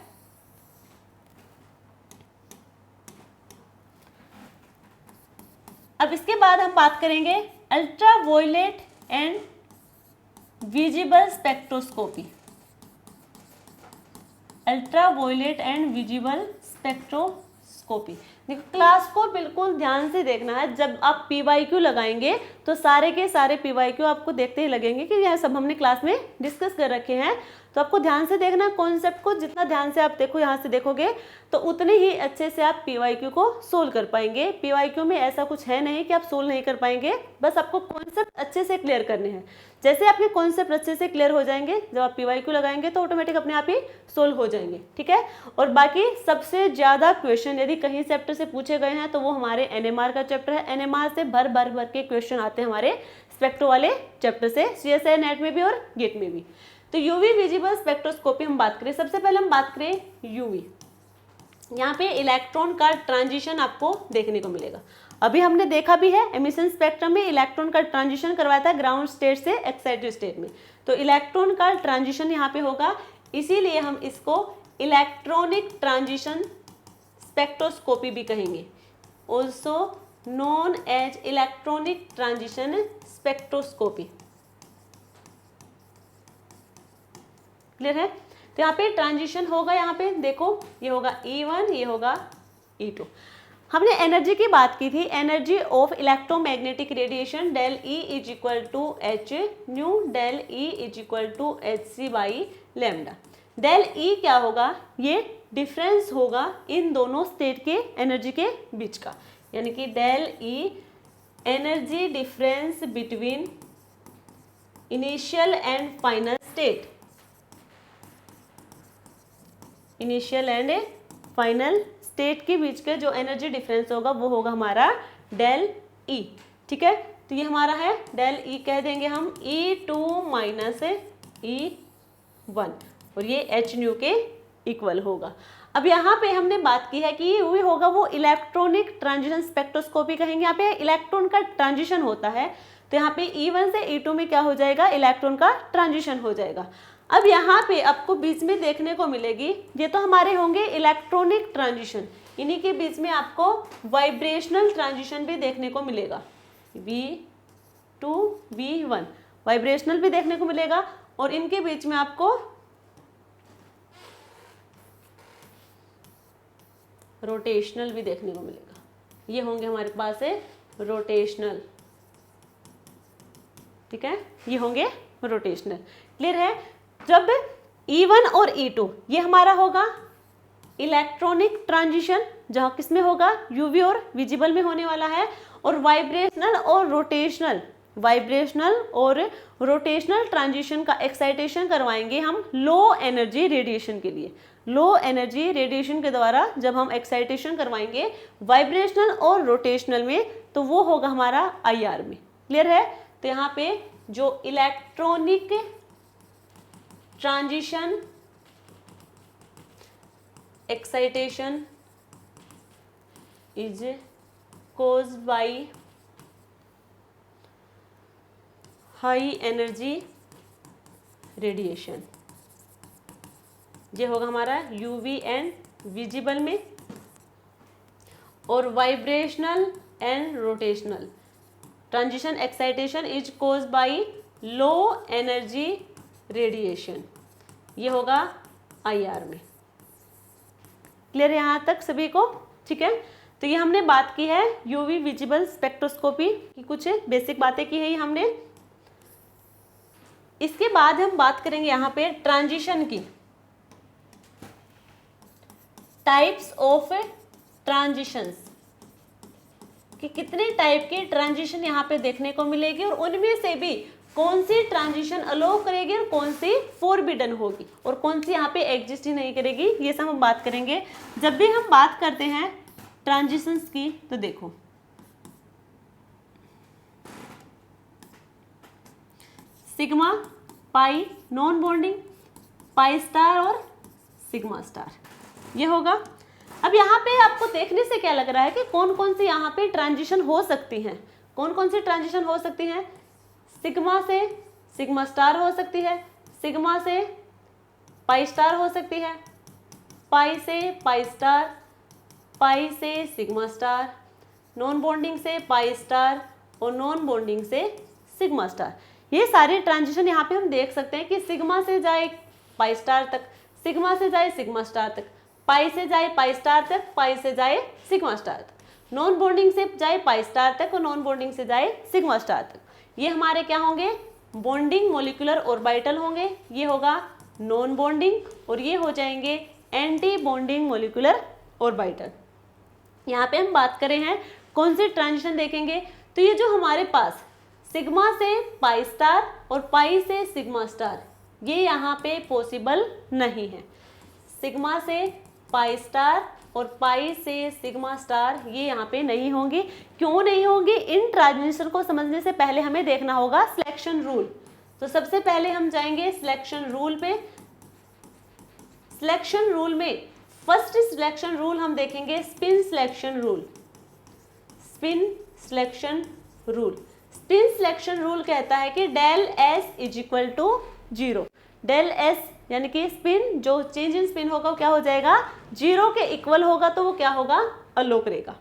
अब इसके बाद हम बात करेंगे ultraviolet and visible spectroscopy. Ultraviolet and visible spectroscopy. देखो क्लास को बिल्कुल ध्यान से देखना है। जब आप PYQ लगाएंगे तो सारे के सारे PYQ आपको देखते ही लगेंगे कि यह सब हमने क्लास में डिस्कस कर रखे हैं। तो आपको ध्यान से देखना कॉन्सेप्ट को, जितना ध्यान से आप देखो, यहाँ से देखोगे तो उतने ही अच्छे से आप PYQ को सोल्व कर पाएंगे। PYQ में ऐसा कुछ है नहीं कि आप सोल्व नहीं कर पाएंगे, बस आपको कॉन्सेप्ट अच्छे से क्लियर करने हैं। जैसे आपके कॉन्सेप्ट अच्छे से क्लियर हो जाएंगे, जब आप PYQ लगाएंगे तो ऑटोमेटिक अपने आप ही सोल्व हो जाएंगे, ठीक है। और बाकी सबसे ज़्यादा क्वेश्चन यदि कहीं चैप्टर से पूछे गए हैं तो वो हमारे NMR का चैप्टर है। NMR से भर के क्वेश्चन आते हैं हमारे स्पेक्ट्रो वाले चैप्टर से, CSIR नेट में भी और गेट में भी। तो यूवी विजिबल स्पेक्ट्रोस्कोपी हम बात करें। सबसे पहले हम बात करें यूवी। यहाँ पे इलेक्ट्रॉन का ट्रांजिशन आपको देखने को मिलेगा। अभी हमने देखा भी है एमिशन स्पेक्ट्रम में इलेक्ट्रॉन का ट्रांजिशन करवाया था ग्राउंड स्टेट से एक्साइटेड स्टेट में। तो इलेक्ट्रॉन का ट्रांजिशन यहाँ पे होगा, इसीलिए हम इसको इलेक्ट्रॉनिक ट्रांजिशन स्पेक्ट्रोस्कोपी भी कहेंगे, also known as electronic transition spectroscopy. Clear है? तो यहाँ पे ट्रांजिशन होगा, यहाँ पे देखो ये होगा E1, ये होगा E2। हमने एनर्जी की बात की थी, energy of electromagnetic radiation del E is equal to H nu, del E is equal to H C by lambda. Del E क्या होगा, ये डिफरेंस होगा इन दोनों स्टेट के एनर्जी के बीच का, यानी कि del E energy difference between initial and final state, initial and final state के बीच के जो एनर्जी डिफरेंस होगा वो होगा हमारा डेल ई। ठीक है, तो ये हमारा है डेल ई, कह देंगे हम E2 माइनस E1 और ये एच न्यू के इक्वल होगा। अब यहाँ पे हमने बात की है कि ये वही होगा वो इलेक्ट्रॉनिक ट्रांजिशन स्पेक्ट्रोस्कोपी कहेंगे। यहाँ पे इलेक्ट्रॉन का ट्रांजिशन होता है, तो यहाँ पे E1 से E2 में क्या हो जाएगा, इलेक्ट्रॉन का ट्रांजिशन हो जाएगा। अब यहाँ पे आपको बीच में देखने को मिलेगी, ये तो हमारे होंगे इलेक्ट्रॉनिक ट्रांजिशन, इन्हीं के बीच में आपको वाइब्रेशनल ट्रांजिशन भी देखने को मिलेगा, V2 V1 वाइब्रेशनल भी देखने को मिलेगा, और इनके बीच में आपको रोटेशनल भी देखने को मिलेगा। ये होंगे हमारे पास है रोटेशनल, ठीक है, ये होंगे रोटेशनल। क्लियर है? जब E1 और E2 ये हमारा होगा इलेक्ट्रॉनिक ट्रांजिशन, जहाँ किसमें होगा, यूवी और विजिबल में होने वाला है, और वाइब्रेशनल और रोटेशनल, वाइब्रेशनल और रोटेशनल ट्रांजिशन का एक्साइटेशन करवाएंगे हम लो एनर्जी रेडिएशन के लिए। लो एनर्जी रेडिएशन के द्वारा जब हम एक्साइटेशन करवाएंगे वाइब्रेशनल और रोटेशनल में, तो वो होगा हमारा IR में। क्लियर है? तो यहाँ पे जो electronic transition excitation is caused by high energy radiation, ये होगा हमारा यूवी एंड विजिबल में, और vibrational and rotational transition excitation is caused by low energy radiation, ये होगा IR में। क्लियर है यहाँ तक सभी को? ठीक है, तो ये हमने बात की है यूवी विजिबल स्पेक्ट्रोस्कोपी की, कुछ बेसिक बातें की है ये हमने। इसके बाद हम बात करेंगे यहाँ पे ट्रांजिशन की, टाइप्स ऑफ ट्रांजिशंस, कि कितने टाइप के ट्रांजिशन यहाँ पे देखने को मिलेगी, और उनमें से भी कौन सी ट्रांजिशन अलो करेगी और कौन सी फॉरबिडन होगी, और कौन सी यहाँ पे एग्जिस्ट ही नहीं करेगी, ये सब हम बात करेंगे। जब भी हम बात करते हैं ट्रांजिशंस की, तो देखो sigma, pi, non bonding, pi star और सिग्मा स्टार, ये होगा। अब यहाँ पे आपको देखने से क्या लग रहा है कि कौन कौन सी यहाँ पे ट्रांजिशन हो सकती हैं, कौन कौन सी ट्रांजिशन हो सकती हैं। सिग्मा से सिग्मा स्टार हो सकती है, सिग्मा से पाई स्टार हो सकती है, पाई से पाई स्टार, पाई से सिग्मा स्टार, नॉन बॉन्डिंग से पाई स्टार, और नॉन बॉन्डिंग से सिग्मा स्टार। ये सारे ट्रांजिशन यहाँ पे हम देख सकते हैं कि सिग्मा से जाए पाई स्टार तक, सिग्मा से जाए सिग्मा स्टार तक, पाई से जाए पाई स्टार तक, पाई से जाए सिग्मा स्टार तक, नॉन बॉन्डिंग से जाए पाई स्टार तक, और नॉन बॉन्डिंग से जाए सिग्मा स्टार तक। ये हमारे क्या होंगे, बॉन्डिंग मोलिकुलर ऑर्बिटल होंगे, ये होगा नॉन बॉन्डिंग, और ये हो जाएंगे एंटी बॉन्डिंग मोलिकुलर ऑर्बिटल। यहाँ पे हम बात करें हैं कौन से ट्रांजिशन देखेंगे, तो ये जो हमारे पास सिग्मा से पाई स्टार और पाई से सिग्मा स्टार, ये यहाँ पे पॉसिबल नहीं है। सिग्मा से पाई स्टार और पाई से सिग्मा स्टार ये यहाँ पे नहीं होंगी। क्यों नहीं होंगी? इन ट्रांजिशन को समझने से पहले हमें देखना होगा सिलेक्शन रूल। तो सबसे पहले हम जाएंगे सिलेक्शन रूल पे। सिलेक्शन रूल में फर्स्ट सिलेक्शन रूल हम देखेंगे spin selection rule. Spin selection rule, spin selection rule कहता है कि del S is equal to 0। Del S यानी कि स्पिन, जो चेंज इन स्पिन होगा वो क्या हो जाएगा, 0 के इक्वल होगा, तो वो क्या होगा, अलो करेगा।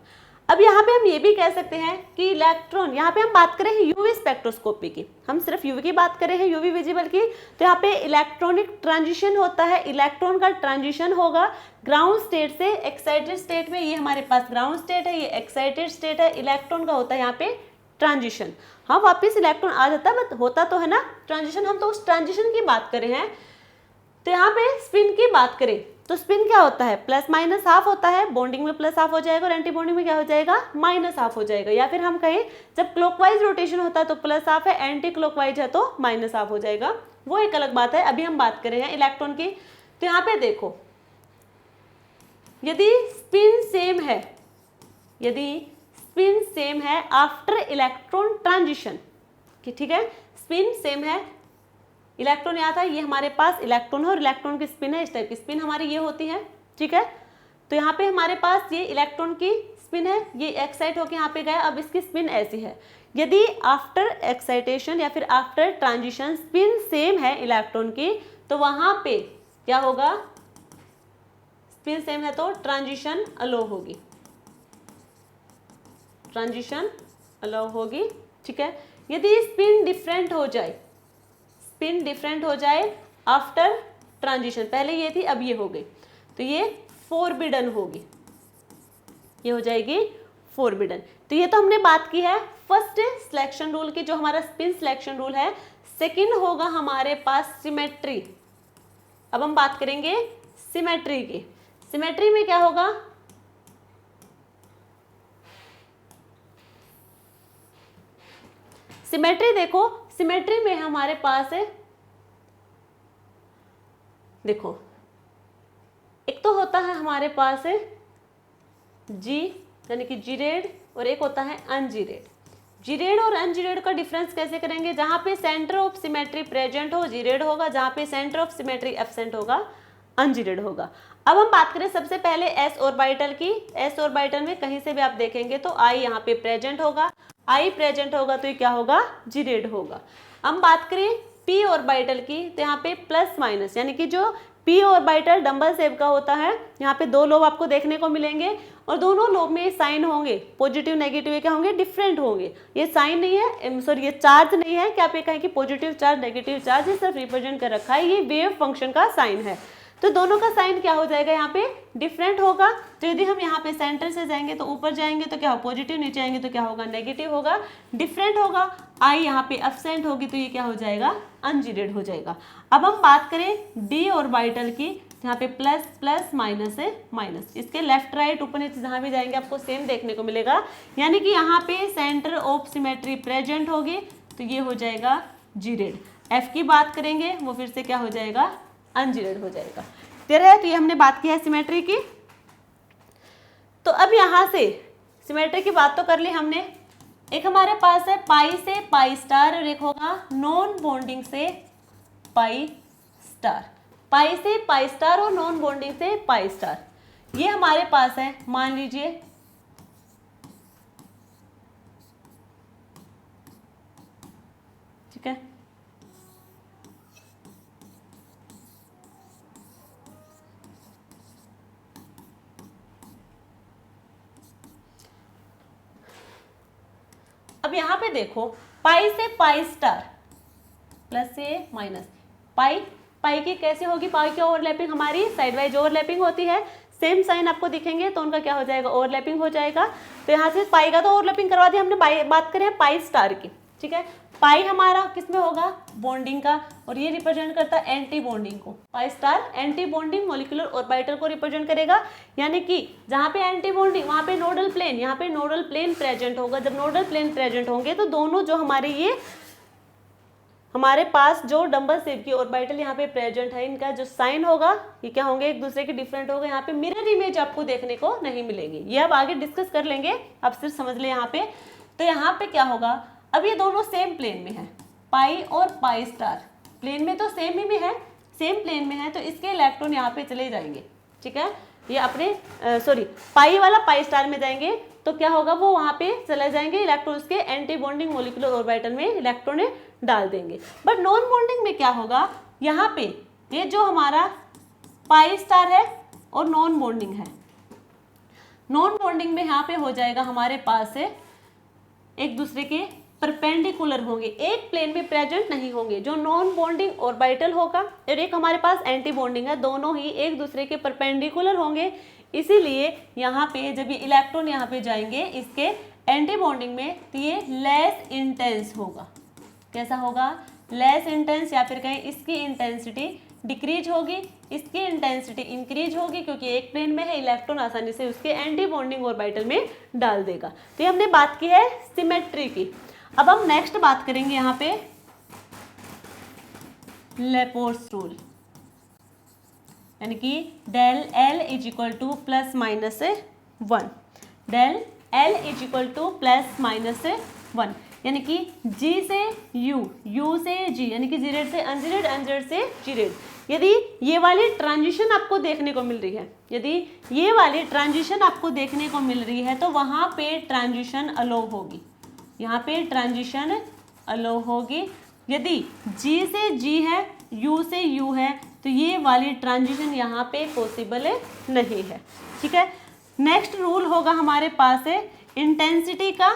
अब यहाँ पे हम ये भी कह सकते हैं कि इलेक्ट्रॉन, यहाँ पे हम बात करें यूवी स्पेक्ट्रोस्कोपी की, हम सिर्फ यूवी की बात करें हैं, यूवी विजिबल की, तो यहाँ पे इलेक्ट्रॉनिक ट्रांजिशन होता है, इलेक्ट्रॉन का ट्रांजिशन होगा ग्राउंड स्टेट से एक्साइटेड स्टेट में। ये हमारे पास ग्राउंड स्टेट है, ये एक्साइटेड स्टेट है, इलेक्ट्रॉन का होता है यहाँ पे ट्रांजिशन। हाँ, वापस इलेक्ट्रॉन आ जाता है, बट होता तो है ना ट्रांजिशन, हम तो उस ट्रांजिशन की बात कर रहे हैं। तो यहाँ पे स्पिन की बात करें तो स्पिन क्या होता है, प्लस माइनस हाफ होता है, बॉन्डिंग में प्लस हाफ हो जाएगा और एंटी बॉन्डिंग में क्या हो जाएगा, माइनस हाफ हो जाएगा। या फिर हम कहें जब क्लॉकवाइज रोटेशन होता है तो प्लस हाफ है, एंटी क्लॉकवाइज है तो माइनस हाफ हो जाएगा, वो एक अलग बात है। अभी हम बात कर रहे हैं इलेक्ट्रॉन की। तो यहाँ पे देखो, यदि स्पिन सेम है, यदि स्पिन सेम है आफ्टर इलेक्ट्रॉन ट्रांजिशन, ठीक है, स्पिन सेम है, इलेक्ट्रॉन यहाँ था, ये हमारे पास इलेक्ट्रॉन है और इलेक्ट्रॉन की स्पिन है, इस टाइप की स्पिन हमारी ये होती है, ठीक है। तो यहाँ पे हमारे पास ये इलेक्ट्रॉन की स्पिन है, ये एक्साइट होकर यहाँ पे गया, अब इसकी स्पिन ऐसी है। यदि आफ्टर एक्साइटेशन या फिर आफ्टर ट्रांजिशन स्पिन सेम है इलेक्ट्रॉन की, तो वहाँ पे क्या होगा, स्पिन सेम है तो ट्रांजिशन अलो होगी, ट्रांजिशन अलो होगी, ठीक है। यदि स्पिन डिफरेंट हो जाए, स्पिन डिफरेंट हो जाए आफ्टर ट्रांजिशन, पहले ये थी अब ये हो गई, तो ये फोरबिडन होगी, ये हो जाएगी फोरबिडन। तो ये तो हमने बात की है फर्स्ट सिलेक्शन रूल की, जो हमारा स्पिन सिलेक्शन रूल है। सेकंड होगा हमारे पास सिमेट्री। अब हम बात करेंगे सिमेट्री की। सिमेट्री में क्या होगा, सिमेट्री देखो, सिमेट्री में हमारे पास है, देखो एक तो होता है हमारे पास है जी यानी कि जी रेड, और एक होता है अनजी रेड। जी रेड और अनजी रेड का डिफरेंस कैसे करेंगे, जहां पे सेंटर ऑफ सिमेट्री प्रेजेंट हो जी रेड होगा, जहां पे सेंटर ऑफ सिमेट्री एब्सेंट होगा अनजी रेड होगा। अब हम बात करें सबसे पहले एस ऑर्बिटल की। एस ऑर्बिटल में कहीं से भी आप देखेंगे तो आई यहाँ पे प्रेजेंट होगा, आई प्रेजेंट होगा तो ये क्या होगा, जी रेड होगा। हम बात करें पी ऑर्बिटल की, तो यहाँ पे प्लस माइनस यानी कि जो पी ऑर्बिटल डंबल शेप का होता है, यहाँ पे दो लोब आपको देखने को मिलेंगे और दोनों लोब में साइन होंगे, पॉजिटिव नेगेटिव क्या होंगे, डिफरेंट होंगे। ये साइन नहीं है, सॉरी ये चार्ज नहीं है कि आप ये कहें कि पॉजिटिव चार्ज नेगेटिव चार्ज, ये सिर्फ रिप्रेजेंट कर रखा है, ये वेव फंक्शन का साइन है। तो दोनों का साइन क्या हो जाएगा, यहाँ पे डिफरेंट होगा। तो यदि हम यहाँ पे सेंटर से जाएंगे तो ऊपर जाएंगे तो क्या हो, पॉजिटिव, नीचे आएंगे तो क्या होगा, नेगेटिव होगा, डिफरेंट होगा। आई यहाँ पे एब्सेंट होगी तो ये क्या हो जाएगा, अनजीरेड हो जाएगा। अब हम बात करें डी ऑर्बिटल की, यहाँ पे प्लस प्लस माइनस है माइनस, इसके लेफ्ट राइट ऊपर नीचे जहाँ भी जाएंगे आपको सेम देखने को मिलेगा, यानी कि यहाँ पे सेंटर ऑफ सिमेट्री प्रेजेंट होगी तो ये हो जाएगा जीरेड। एफ की बात करेंगे वो फिर से क्या हो जाएगा, अनजीरेड हो जाएगा। क्लियर है। तो ये हमने बात की है सिमेट्री की। तो अब यहाँ से सिमेट्री की बात तो कर ली हमने। एक हमारे पास है पाई से पाई स्टार और एक होगा नॉन बॉन्डिंग से पाई स्टार। पाई से पाई स्टार और नॉन बॉन्डिंग से पाई स्टार, ये हमारे पास है। मान लीजिए ठीक है, अब यहां पे देखो पाई से पाई स्टार प्लस से माइनस पाई, पाई की कैसे होगी, पाई की ओवरलैपिंग हमारी साइड वाइज ओवरलैपिंग होती है, सेम साइन आपको दिखेंगे तो उनका क्या हो जाएगा, ओवरलैपिंग हो जाएगा। तो यहाँ से पाई का तो ओवरलैपिंग करवा दिया हमने। बात करें पाई स्टार की, ठीक है। पाई हमारा किसमें होगा, बॉन्डिंग का, और ये रिप्रेजेंट करता है एंटी बॉन्डिंग को। Pi star anti bonding molecular orbital को रिप्रेजेंट करेगा, यानी कि जहाँ पे एंटी बॉन्डिंग वहाँ पे नोडल प्लेन, यहाँ पे नोडल प्लेन प्रेजेंट होगा। जब नोडल प्लेन प्रेजेंट होंगे तो दोनों जो हमारे ये हमारे पास जो डंबल शेप की ऑर्बिटल यहाँ पे प्रेजेंट है, इनका जो साइन होगा ये क्या होंगे, एक दूसरे के डिफरेंट होगा। यहाँ पे मिरर इमेज आपको देखने को नहीं मिलेगी, ये अब आगे डिस्कस कर लेंगे, आप सिर्फ समझ ले यहाँ पे। तो यहाँ पे क्या होगा, अब ये दोनों सेम प्लेन में है, पाई और पाई स्टार प्लेन में तो सेम ही में है, सेम प्लेन में है, तो इसके इलेक्ट्रॉन यहाँ पे चले जाएंगे, ठीक है। ये अपने सॉरी पाई वाला पाई स्टार में जाएंगे तो क्या होगा, वो वहाँ पे चले जाएंगे, इलेक्ट्रॉन उसके एंटी बॉन्डिंग मॉलिक्यूलर ऑर्बिटल में इलेक्ट्रॉन डाल देंगे। बट नॉन बॉन्डिंग में क्या होगा, यहाँ पे ये जो हमारा पाई स्टार है और नॉन बॉन्डिंग है, नॉन बॉन्डिंग में यहाँ पे हो जाएगा हमारे पास है एक दूसरे के परपेंडिकुलर होंगे, एक प्लेन में प्रेजेंट नहीं होंगे। जो नॉन बॉन्डिंग ऑर्बिटल होगा और एक हमारे पास एंटी बॉन्डिंग है, दोनों ही एक दूसरे के परपेंडिकुलर होंगे। इसीलिए यहाँ पे जब ये इलेक्ट्रॉन यहाँ पे जाएंगे इसके एंटी बॉन्डिंग में, तो ये लेस इंटेंस होगा। कैसा होगा? लेस इंटेंस, या फिर कहें इसकी इंटेंसिटी डिक्रीज होगी, इसकी इंटेंसिटी इंक्रीज होगी, क्योंकि एक प्लेन में है, इलेक्ट्रॉन आसानी से उसके एंटी बॉन्डिंग ऑर्बिटल में डाल देगा। तो ये हमने बात की है सिमेट्री की। अब हम नेक्स्ट बात करेंगे यहाँ पे लेपोर्स रूल, यानी कि del L is equal to plus minus 1, del L is equal to plus minus 1, यानी कि G से U, U से G, यानी कि जीरेड से अनजीरेड, अनजीरेड से जीरेड। यदि ये वाली ट्रांजिशन आपको देखने को मिल रही है, यदि ये वाली ट्रांजिशन आपको देखने को मिल रही है, तो वहाँ पे ट्रांजिशन अलो होगी, यहाँ पे ट्रांजिशन अलो होगी। यदि G से G है, U से U है, तो ये वाली ट्रांजिशन यहाँ पे पॉसिबल नहीं है। ठीक है, नेक्स्ट रूल होगा हमारे पास है इंटेंसिटी का।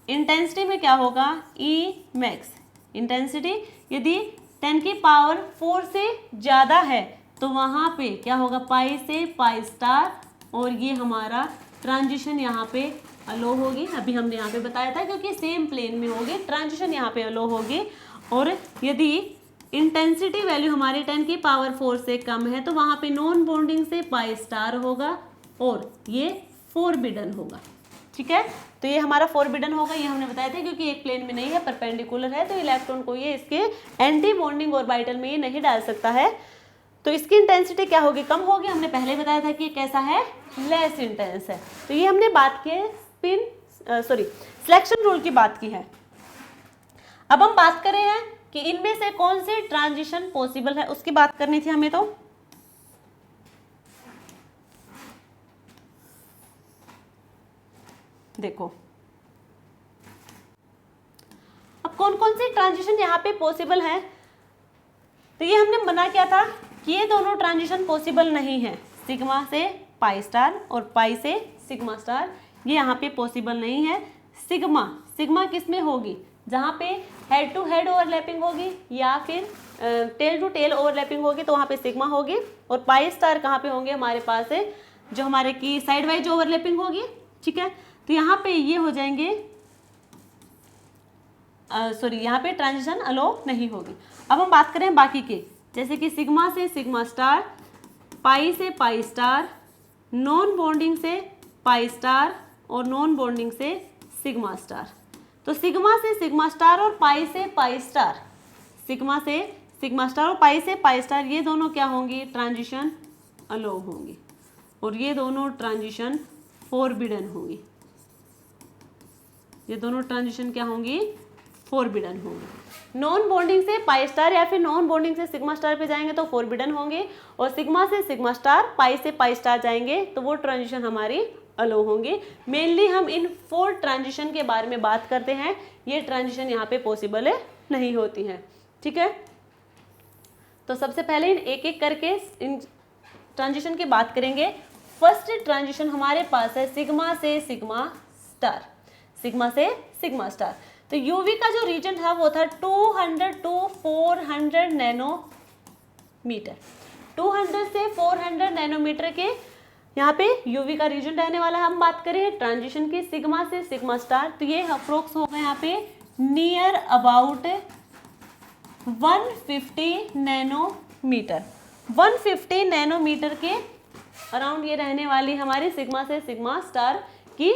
इंटेंसिटी में क्या होगा? E max. इंटेंसिटी यदि 10 की पावर 4 से ज़्यादा है तो वहाँ पे क्या होगा? पाई से पाई स्टार, और ये हमारा ट्रांजिशन यहाँ पे अलो होगी। अभी हमने यहाँ पे बताया था, क्योंकि सेम प्लेन में होगी, ट्रांजिशन यहाँ पे अलो होगी। और यदि इंटेंसिटी वैल्यू हमारी 10 की पावर 4 से कम है तो वहाँ पे नॉन बॉन्डिंग से पाई स्टार होगा, और ये फोरबिडन होगा। ठीक है, तो ये हमारा फोरबिडन होगा, ये हमने बताया था, क्योंकि एक प्लेन में नहीं है, परपेंडिकुलर है, तो इलेक्ट्रॉन को ये इसके एंटी बॉन्डिंग ऑर्बिटल में ये नहीं डाल सकता है। तो इसकी इंटेंसिटी क्या होगी? कम होगी। हमने पहले बताया था कि ये कैसा है? लेस इंटेंस है। तो ये हमने बात की सिलेक्शन रूल की बात की है। अब हम बात कर रहे हैं कि इनमें से कौन से ट्रांजिशन पॉसिबल है, उसकी बात करनी थी हमें। तो देखो, अब कौन कौन से ट्रांजिशन यहाँ पे पॉसिबल है, तो ये हमने मना किया था कि ये दोनों ट्रांजिशन पॉसिबल नहीं है। सिग्मा से पाई स्टार और पाई से सिग्मा स्टार, ये यहाँ पे पॉसिबल नहीं है। सिग्मा किस में होगी? जहाँ पे हेड टू हेड ओवरलैपिंग होगी या फिर टेल टू टेल ओवरलैपिंग होगी, तो वहाँ पे सिग्मा होगी। और पाई स्टार कहाँ पे होंगे? हमारे पास है जो हमारे की साइड वाइज ओवरलैपिंग होगी। ठीक है, तो यहाँ पे ये हो जाएंगे, यहाँ पे ट्रांजिशन अलो नहीं होगी। अब हम बात करें बाकी के, जैसे कि सिग्मा से सिग्मा स्टार, पाई से पाई स्टार, नॉन बॉन्डिंग से पाई स्टार, और नॉन बॉन्डिंग से सिग्मा स्टार। तो सिग्मा से सिग्मा स्टार और पाई से पाई स्टार, सिग्मा से सिग्मा स्टार और पाई से पाई स्टार, ये दोनों क्या होंगी? ट्रांजिशन अलो होंगी, और ये दोनों ट्रांजिशन फोरबिडन होंगी। ये दोनों ट्रांजिशन क्या होंगी? फोरबिडन होंगी। नॉन बॉन्डिंग से पाई स्टार या फिर नॉन बॉन्डिंग से सिग्मा स्टार पे जाएंगे तो फोरबिडन होंगे, और सिग्मा से सिग्मा स्टार, पाई से पाई स्टार जाएंगे तो वो ट्रांजिशन हमारी अलो होंगे। मेनली हम इन 4 ट्रांजिशन के बारे में बात करते हैं। ये ट्रांजिशन यहाँ पे पॉसिबल नहीं होती हैं। ठीक है, तो सबसे पहले इन एक एक करके इन ट्रांजिशन की बात करेंगे। फर्स्ट ट्रांजिशन हमारे पास है सिग्मा से सिग्मा स्टार, सिग्मा से सिग्मा स्टार। तो यूवी का जो रीजन था वो था 200 टू 400 नैनोमीटर। 200 से 400 नैनोमीटर के यहाँ पे यूवी का रीजन रहने वाला है। हम बात करें ट्रांजिशन की सिग्मा से सिग्मा स्टार, तो ये अप्रोक्स होगा यहाँ पे नियर अबाउट 150 नैनोमीटर। 150 नैनोमीटर के अराउंड ये रहने वाली हमारी सिग्मा से सिग्मा स्टार की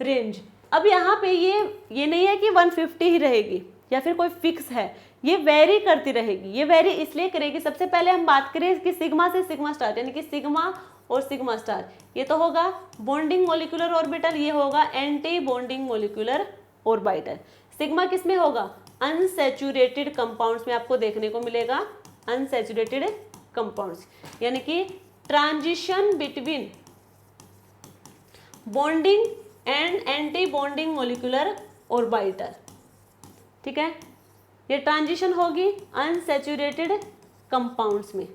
रेंज। अब यहाँ पे ये नहीं है कि 150 ही रहेगी या फिर कोई फिक्स है, ये वेरी करती रहेगी। ये वेरी इसलिए करेगी, सबसे पहले हम बात करें कि सिग्मा से सिग्मा स्टार, यानी कि सिग्मा और सिग्मा स्टार, ये तो होगा बॉन्डिंग मोलिकुलर ऑर्बिटल, ये होगा anti bonding molecular orbital. Sigma किस में होगा? अनसैचुरेटेड कंपाउंड्स में आपको देखने को मिलेगा, अनसैचुरेटेड कंपाउंड्स, यानी कि transition between bonding and anti bonding molecular orbital. ठीक है, ये ट्रांजिशन होगी अनसैचुरेटेड कंपाउंड्स में।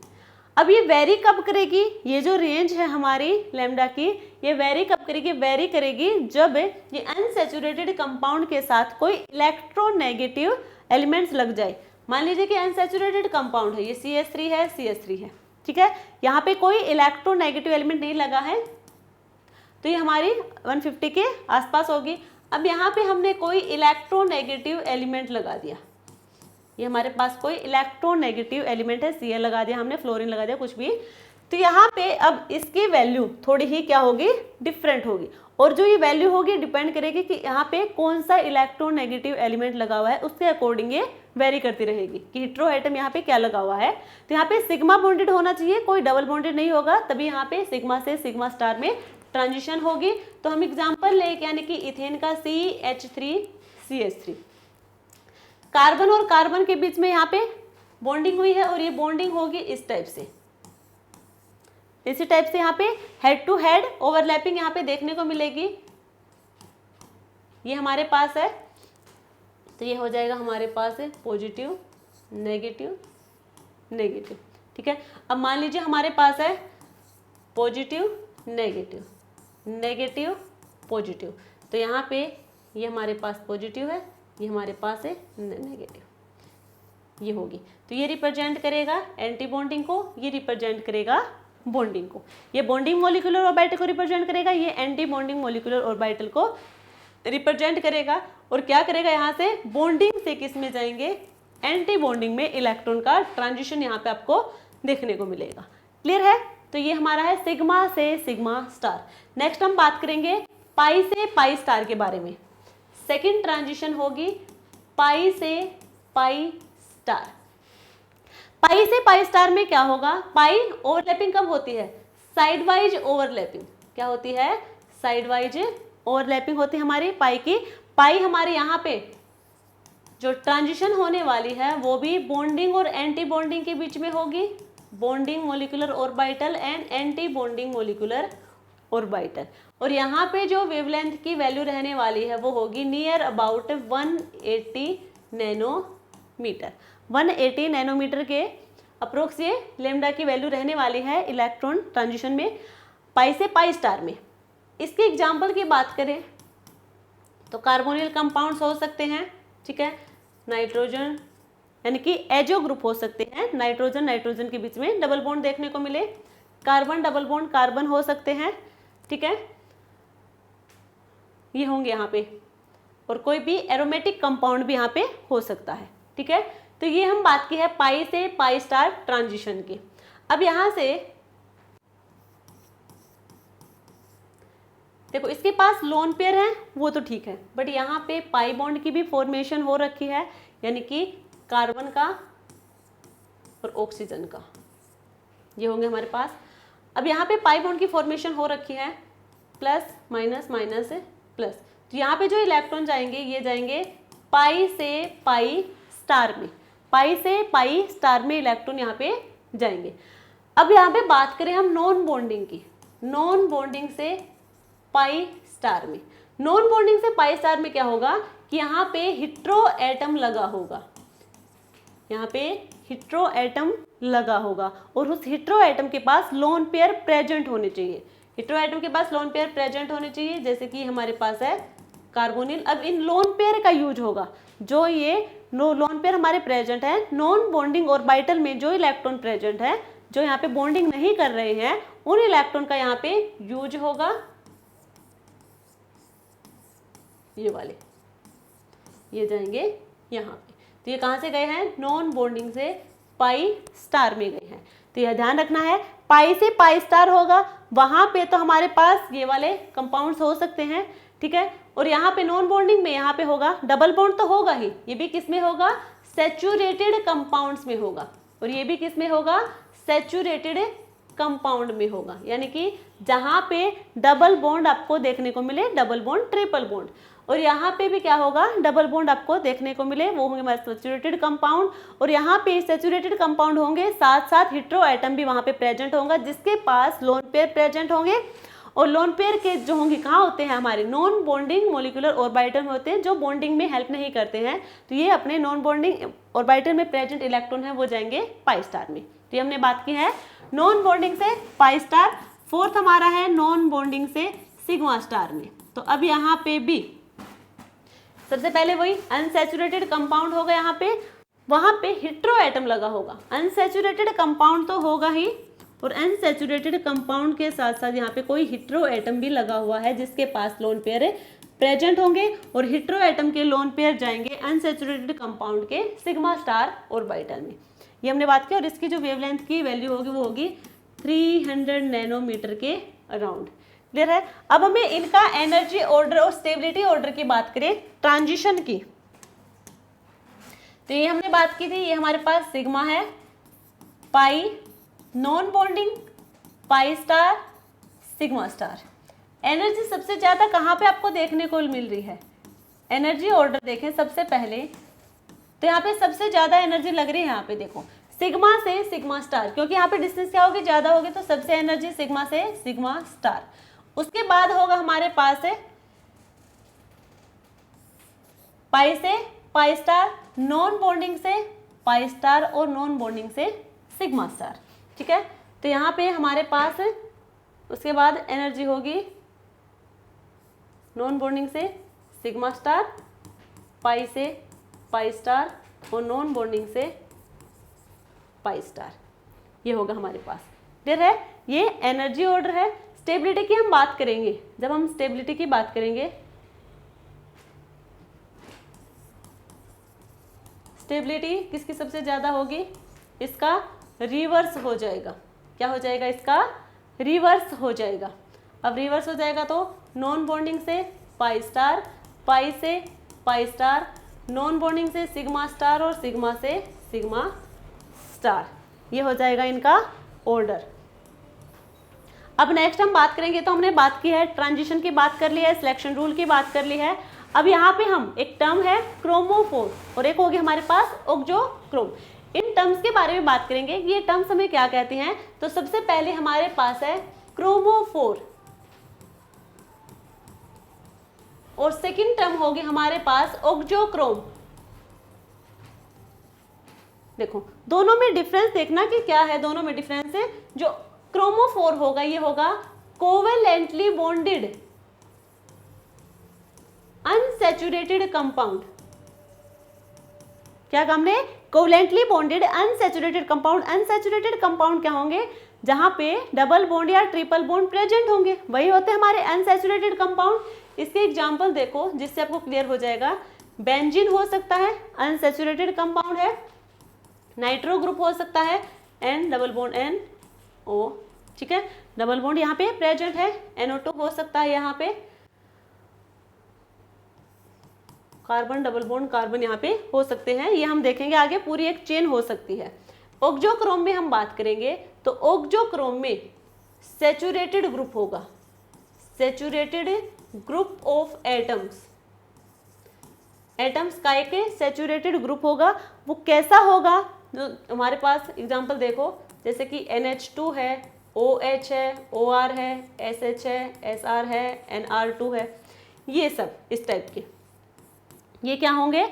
अब ये वेरी कब करेगी, ये जो रेंज है हमारी लैम्डा की, ये वेरी कब करेगी, वेरी करेगी जब ये अनसैचुरेटेड कंपाउंड के साथ कोई इलेक्ट्रोनेगेटिव एलिमेंट्स लग जाए। मान लीजिए कि अनसैचुरेटेड कंपाउंड है, ये CH3 है, CH3 है, ठीक है, यहाँ पे कोई इलेक्ट्रोनेगेटिव एलिमेंट नहीं लगा है, तो ये हमारी 150 के आसपास होगी। अब यहाँ पे हमने कोई इलेक्ट्रोनेगेटिव एलिमेंट लगा दिया, ये हमारे पास कोई इलेक्ट्रोनेगेटिव एलिमेंट है, Cl लगा दिया हमने, फ्लोरीन लगा दिया, कुछ भी, तो यहाँ पे अब इसकी वैल्यू थोड़ी ही क्या होगी, डिफरेंट होगी, और जो ये वैल्यू होगी डिपेंड करेगी कि यहाँ पे कौन सा इलेक्ट्रोनेगेटिव एलिमेंट लगा हुआ है, उसके अकॉर्डिंग ये वेरी करती रहेगी कि हेटेरो एटम यहाँ पे क्या लगा हुआ है। तो यहाँ पे सिग्मा बॉन्डेड होना चाहिए, कोई डबल बॉन्डेड नहीं होगा, तभी यहाँ पे सिग्मा से सिग्मा स्टार में ट्रांजिशन होगी। तो हम एग्जांपल ले, यानी कि इथेन का CH3CH3, कार्बन और कार्बन के बीच में यहाँ पे बॉन्डिंग हुई है, और ये बॉन्डिंग होगी इस टाइप से, इसी टाइप से यहाँ पे हेड टू हेड ओवरलैपिंग यहाँ पे देखने को मिलेगी, ये हमारे पास है, तो ये हो जाएगा हमारे पास है पॉजिटिव नेगेटिव नेगेटिव, ठीक है। अब मान लीजिए हमारे पास है पॉजिटिव नेगेटिव नेगेटिव पॉजिटिव, तो यहाँ पे ये हमारे पास पॉजिटिव है, ये हमारे पास है नेगेटिव, ये होगी, तो ये रिप्रेजेंट करेगा एंटी बॉन्डिंग को, ये रिप्रेजेंट करेगा बॉन्डिंग को, ये बॉन्डिंग मॉलिक्यूलर ऑर्बिटल को रिप्रेजेंट करेगा, ये एंटी बॉन्डिंग मॉलिक्यूलर ऑर्बिटल को रिप्रेजेंट करेगा, और क्या करेगा, यहाँ से बॉन्डिंग से किस में जाएंगे, एंटी बॉन्डिंग में इलेक्ट्रॉन का ट्रांजिशन यहाँ पे आपको देखने को मिलेगा। क्लियर है, तो ये हमारा है सिग्मा से सिग्मा स्टार। नेक्स्ट हम बात करेंगे पाई से पाई स्टार के बारे में। सेकेंड ट्रांजिशन होगी पाई से पाई स्टार। पाई से पाई स्टार में क्या होगा, पाई ओवरलैपिंग कब होती है, साइड वाइज ओवरलैपिंग, क्या होती है, साइड वाइज ओवरलैपिंग होती है हमारी पाई की। पाई हमारे यहाँ पे जो ट्रांजिशन होने वाली है वो भी बॉन्डिंग और एंटी बॉन्डिंग के बीच में होगी, bonding molecular orbital and anti bonding molecular orbital, और यहाँ पे जो वेवलेंथ की वैल्यू रहने वाली है वो होगी नियर अबाउट 180 नैनोमीटर। 180 नैनोमीटर के अप्रोक्स ये लैम्डा की वैल्यू रहने वाली है इलेक्ट्रॉन ट्रांजिशन में पाई से पाई स्टार में। इसके एग्जाम्पल की बात करें तो कार्बोनिल कंपाउंड्स हो सकते हैं, ठीक है, नाइट्रोजन यानी कि एजो ग्रुप हो सकते हैं, नाइट्रोजन नाइट्रोजन के बीच में डबल बॉन्ड देखने को मिले, कार्बन डबल बॉन्ड कार्बन हो सकते हैं, ठीक है, ये होंगे यहाँ पे, और कोई भी एरोमेटिक कंपाउंड भी यहाँ पे हो सकता है, ठीक है। तो ये हम बात की है पाई से पाई स्टार ट्रांजिशन की। अब यहाँ से देखो इसके पास लोन पेयर है वो तो ठीक है, बट यहाँ पे पाई बॉन्ड की भी फॉर्मेशन हो रखी है, यानी कि कार्बन का और ऑक्सीजन का, ये होंगे हमारे पास। अब यहाँ पे पाई बॉन्ड की फॉर्मेशन हो रखी है, प्लस माइनस माइनस प्लस, तो यहाँ पे जो इलेक्ट्रॉन जाएंगे ये जाएंगे पाई से पाई स्टार में, पाई से पाई स्टार में इलेक्ट्रॉन यहाँ पे जाएंगे। अब यहाँ पे बात करें हम नॉन बॉन्डिंग की, नॉन बॉन्डिंग से पाई स्टार में, नॉन बॉन्डिंग से पाई स्टार में क्या होगा कि यहाँ पे हेटेरो एटम लगा होगा, यहाँ पे हेटेरो एटम लगा होगा, और उस हेटेरो एटम के पास लोन पेयर प्रेजेंट होने चाहिए, हेटेरो एटम के पास लोन पेयर प्रेजेंट होने चाहिए, जैसे कि हमारे पास है कार्बोनिल। अब इन लोन पेयर का यूज होगा, जो ये लोन पेयर हमारे प्रेजेंट है नॉन बॉन्डिंग ऑर्बिटल में, जो इलेक्ट्रॉन प्रेजेंट है, जो यहाँ पे बॉन्डिंग नहीं कर रहे हैं, उन इलेक्ट्रॉन का यहाँ पे यूज होगा, ये वाले ये जाएंगे यहाँ पे। तो ये कहाँ से गए हैं, नॉन बॉन्डिंग से पाई स्टार में गए हैं। तो यह ध्यान रखना है, पाई से पाई स्टार होगा, वहां पे तो हमारे पास ये वाले कंपाउंड्स हो सकते हैं, ठीक है, और यहाँ पे नॉन बॉन्डिंग में यहाँ पे होगा डबल बॉन्ड, तो होगा ही, ये भी किस में होगा, सैचुरेटेड कंपाउंड्स में होगा, और ये भी किस में होगा, सैचुरेटेड कंपाउंड में होगा, यानी कि जहां पे डबल बॉन्ड आपको देखने को मिले, डबल बॉन्ड ट्रिपल बॉन्ड, और यहाँ पे भी क्या होगा, डबल बॉन्ड आपको देखने को मिले, वो होंगे हमारे सैचुरेटेड कंपाउंड, और यहाँ पे सैचुरेटेड कंपाउंड होंगे, साथ साथ हेटेरो एटम भी वहाँ पे प्रेजेंट होगा, जिसके पास लोन पेयर प्रेजेंट होंगे, और लोन पेयर के जो होंगे कहाँ होते हैं, हमारे नॉन बॉन्डिंग मॉलिक्यूलर ऑर्बिटल में होते हैं, जो बॉन्डिंग में हेल्प नहीं करते हैं, तो ये अपने नॉन बॉन्डिंग ऑर्बिटल में प्रेजेंट इलेक्ट्रॉन है वो जाएंगे पाई स्टार में। तो ये हमने बात की है नॉन बॉन्डिंग से पाई स्टार। फोर्थ हमारा है नॉन बॉन्डिंग से सिग्मा स्टार में। तो अब यहाँ पे भी सबसे पहले वही अनसैचुरेटेड कंपाउंड होगा, यहाँ पे वहां पे हेटेरो एटम लगा होगा। अनसैचुरेटेड कंपाउंड तो होगा ही, और अनसैचुरेटेड कंपाउंड के साथ साथ यहाँ पे कोई हेटेरो एटम भी लगा हुआ है जिसके पास लोन पेयर प्रेजेंट होंगे, और हेटेरो एटम के लोन पेयर जाएंगे अनसैचुरेटेड कंपाउंड के सिग्मा स्टार ऑर्बिटल में। ये हमने बात की, और इसकी जो वेवलेंथ की वैल्यू होगी वो होगी 300 नैनोमीटर के अराउंड। क्लियर है। अब हमें इनका एनर्जी ऑर्डर और स्टेबिलिटी ऑर्डर की बात करें ट्रांजिशन की, तो ये हमने बात की थी, ये हमारे पास सिग्मा है, pi, non bonding, pi star, sigma star. Energy सबसे ज्यादा कहाँ पे आपको देखने को मिल रही है? एनर्जी ऑर्डर देखें सबसे पहले, तो यहाँ पे सबसे ज्यादा एनर्जी लग रही है, यहाँ पे देखो सिग्मा से सिग्मा स्टार, क्योंकि यहाँ पे डिस्टेंस क्या होगी, ज्यादा होगी, तो सबसे एनर्जी सिग्मा से सिग्मा स्टार। उसके बाद होगा हमारे पास है पाई से पाई स्टार, नॉन बॉन्डिंग से पाई स्टार, और नॉन बॉन्डिंग से सिग्मा स्टार। ठीक है, तो यहाँ पे हमारे पास उसके बाद एनर्जी होगी नॉन बॉन्डिंग से सिग्मा स्टार, पाई से पाई स्टार, और नॉन बॉन्डिंग से पाई स्टार। ये होगा हमारे पास। क्लियर है, ये एनर्जी ऑर्डर है। स्टेबिलिटी की हम बात करेंगे, जब हम स्टेबिलिटी की बात करेंगे, स्टेबिलिटी किसकी सबसे ज्यादा होगी, इसका रिवर्स हो जाएगा। क्या हो जाएगा, इसका रिवर्स हो जाएगा। अब रिवर्स हो जाएगा तो नॉन बॉन्डिंग से पाई स्टार, पाई से पाई स्टार, नॉन बॉन्डिंग से सिग्मा स्टार, और सिग्मा से सिग्मा स्टार। ये हो जाएगा इनका ऑर्डर। अब नेक्स्ट हम बात करेंगे, तो हमने बात की है ट्रांजिशन की, बात कर ली है, सिलेक्शन रूल की बात कर ली है। अब यहाँ पे हम एक टर्म है क्रोमोफोर, और एक होगी हमारे पास ऑक्सोक्रोम। इन टर्म्स के बारे में बात करेंगे, ये टर्म्स हमें क्या कहते हैं। तो सबसे पहले हमारे पास है क्रोमोफोर, और सेकंड टर्म होगी हमारे पास ऑक्सोक्रोम। देखो दोनों में डिफरेंस देखना कि क्या है, दोनों में डिफरेंस है। जो क्रोमोफोर होगा ये होगा कोवेलेंटली बॉन्डेड अनसैचुरेटेड कंपाउंड। क्या काम है, covalently bonded unsaturated compound. Unsaturated compound क्या होंगे, जहां पे डबल बॉन्ड या ट्रिपल बॉन्ड प्रेजेंट होंगे, वही होते हैं हमारे अनसैचुरेटेड कंपाउंड। इसके एग्जांपल देखो जिससे आपको क्लियर हो जाएगा। बेंजीन हो सकता है, अनसैचुरेटेड कंपाउंड है। नाइट्रो ग्रुप हो सकता है, N double bond N O. ठीक है, डबल बॉन्ड यहाँ पे प्रेजेंट है। NO2 हो सकता है, यहाँ पे कार्बन डबल बॉन्ड कार्बन यहाँ पे हो सकते हैं। ये हम देखेंगे आगे, पूरी एक चेन हो सकती है। ऑक्सोक्रोम में हम बात करेंगे, तो ऑक्सोक्रोम में सैचुरेटेड ग्रुप होगा, saturated group of atoms. Atoms का एक सैचुरेटेड ग्रुप होगा। वो कैसा होगा, जो हमारे पास एग्जांपल देखो, जैसे कि NH2 है, OH है, OR है, SH है, SR है, NR2 है, ये सब इस टाइप के, ये क्या होंगे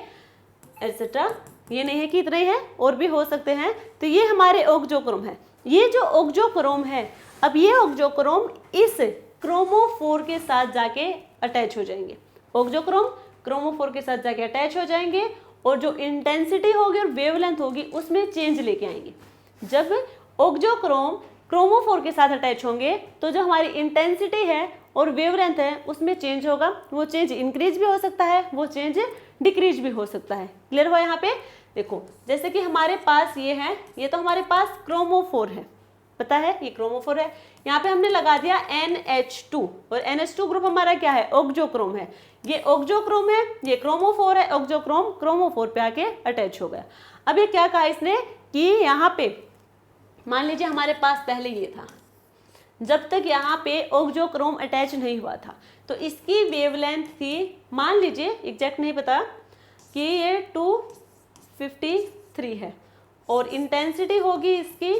एटसेट्रा। ये नहीं है कि इतने हैं, और भी हो सकते हैं। तो ये हमारे ऑक्सोक्रोम है। ये जो ऑक्सोक्रोम है, अब ये ऑक्सोक्रोम इस क्रोमोफोर के साथ जाके अटैच हो जाएंगे। ऑक्सोक्रोम क्रोमोफोर के साथ जाके अटैच हो जाएंगे, और जो इंटेंसिटी होगी और वेवलेंथ होगी उसमें चेंज लेके आएंगे। जब ऑक्सोक्रोम क्रोमोफोर के साथ अटैच होंगे, तो जो हमारी इंटेंसिटी है और वेवलेंथ है उसमें चेंज होगा। वो चेंज इंक्रीज भी हो सकता है, वो चेंज डिक्रीज भी हो सकता है। क्लियर हुआ यहाँ पे। देखो जैसे कि हमारे पास ये है, ये तो हमारे पास क्रोमोफोर है, पता है ये क्रोमोफोर है। यहाँ पे हमने लगा दिया NH2, और NH2 ग्रुप हमारा क्या है, ऑक्सोक्रोम है। ये ऑक्सोक्रोम है, ये क्रोमोफोर है, ऑक्सोक्रोम क्रोमोफोर पे आके अटैच हो गया। अब ये क्या कहा इसने कि यहाँ पे मान लीजिए हमारे पास पहले ये था, जब तक यहाँ पे ऑक्सोक्रोम अटैच नहीं हुआ था, तो इसकी वेवलेंथ थी, मान लीजिए एग्जैक्ट नहीं पता, कि ये 253 है, और इंटेंसिटी होगी इसकी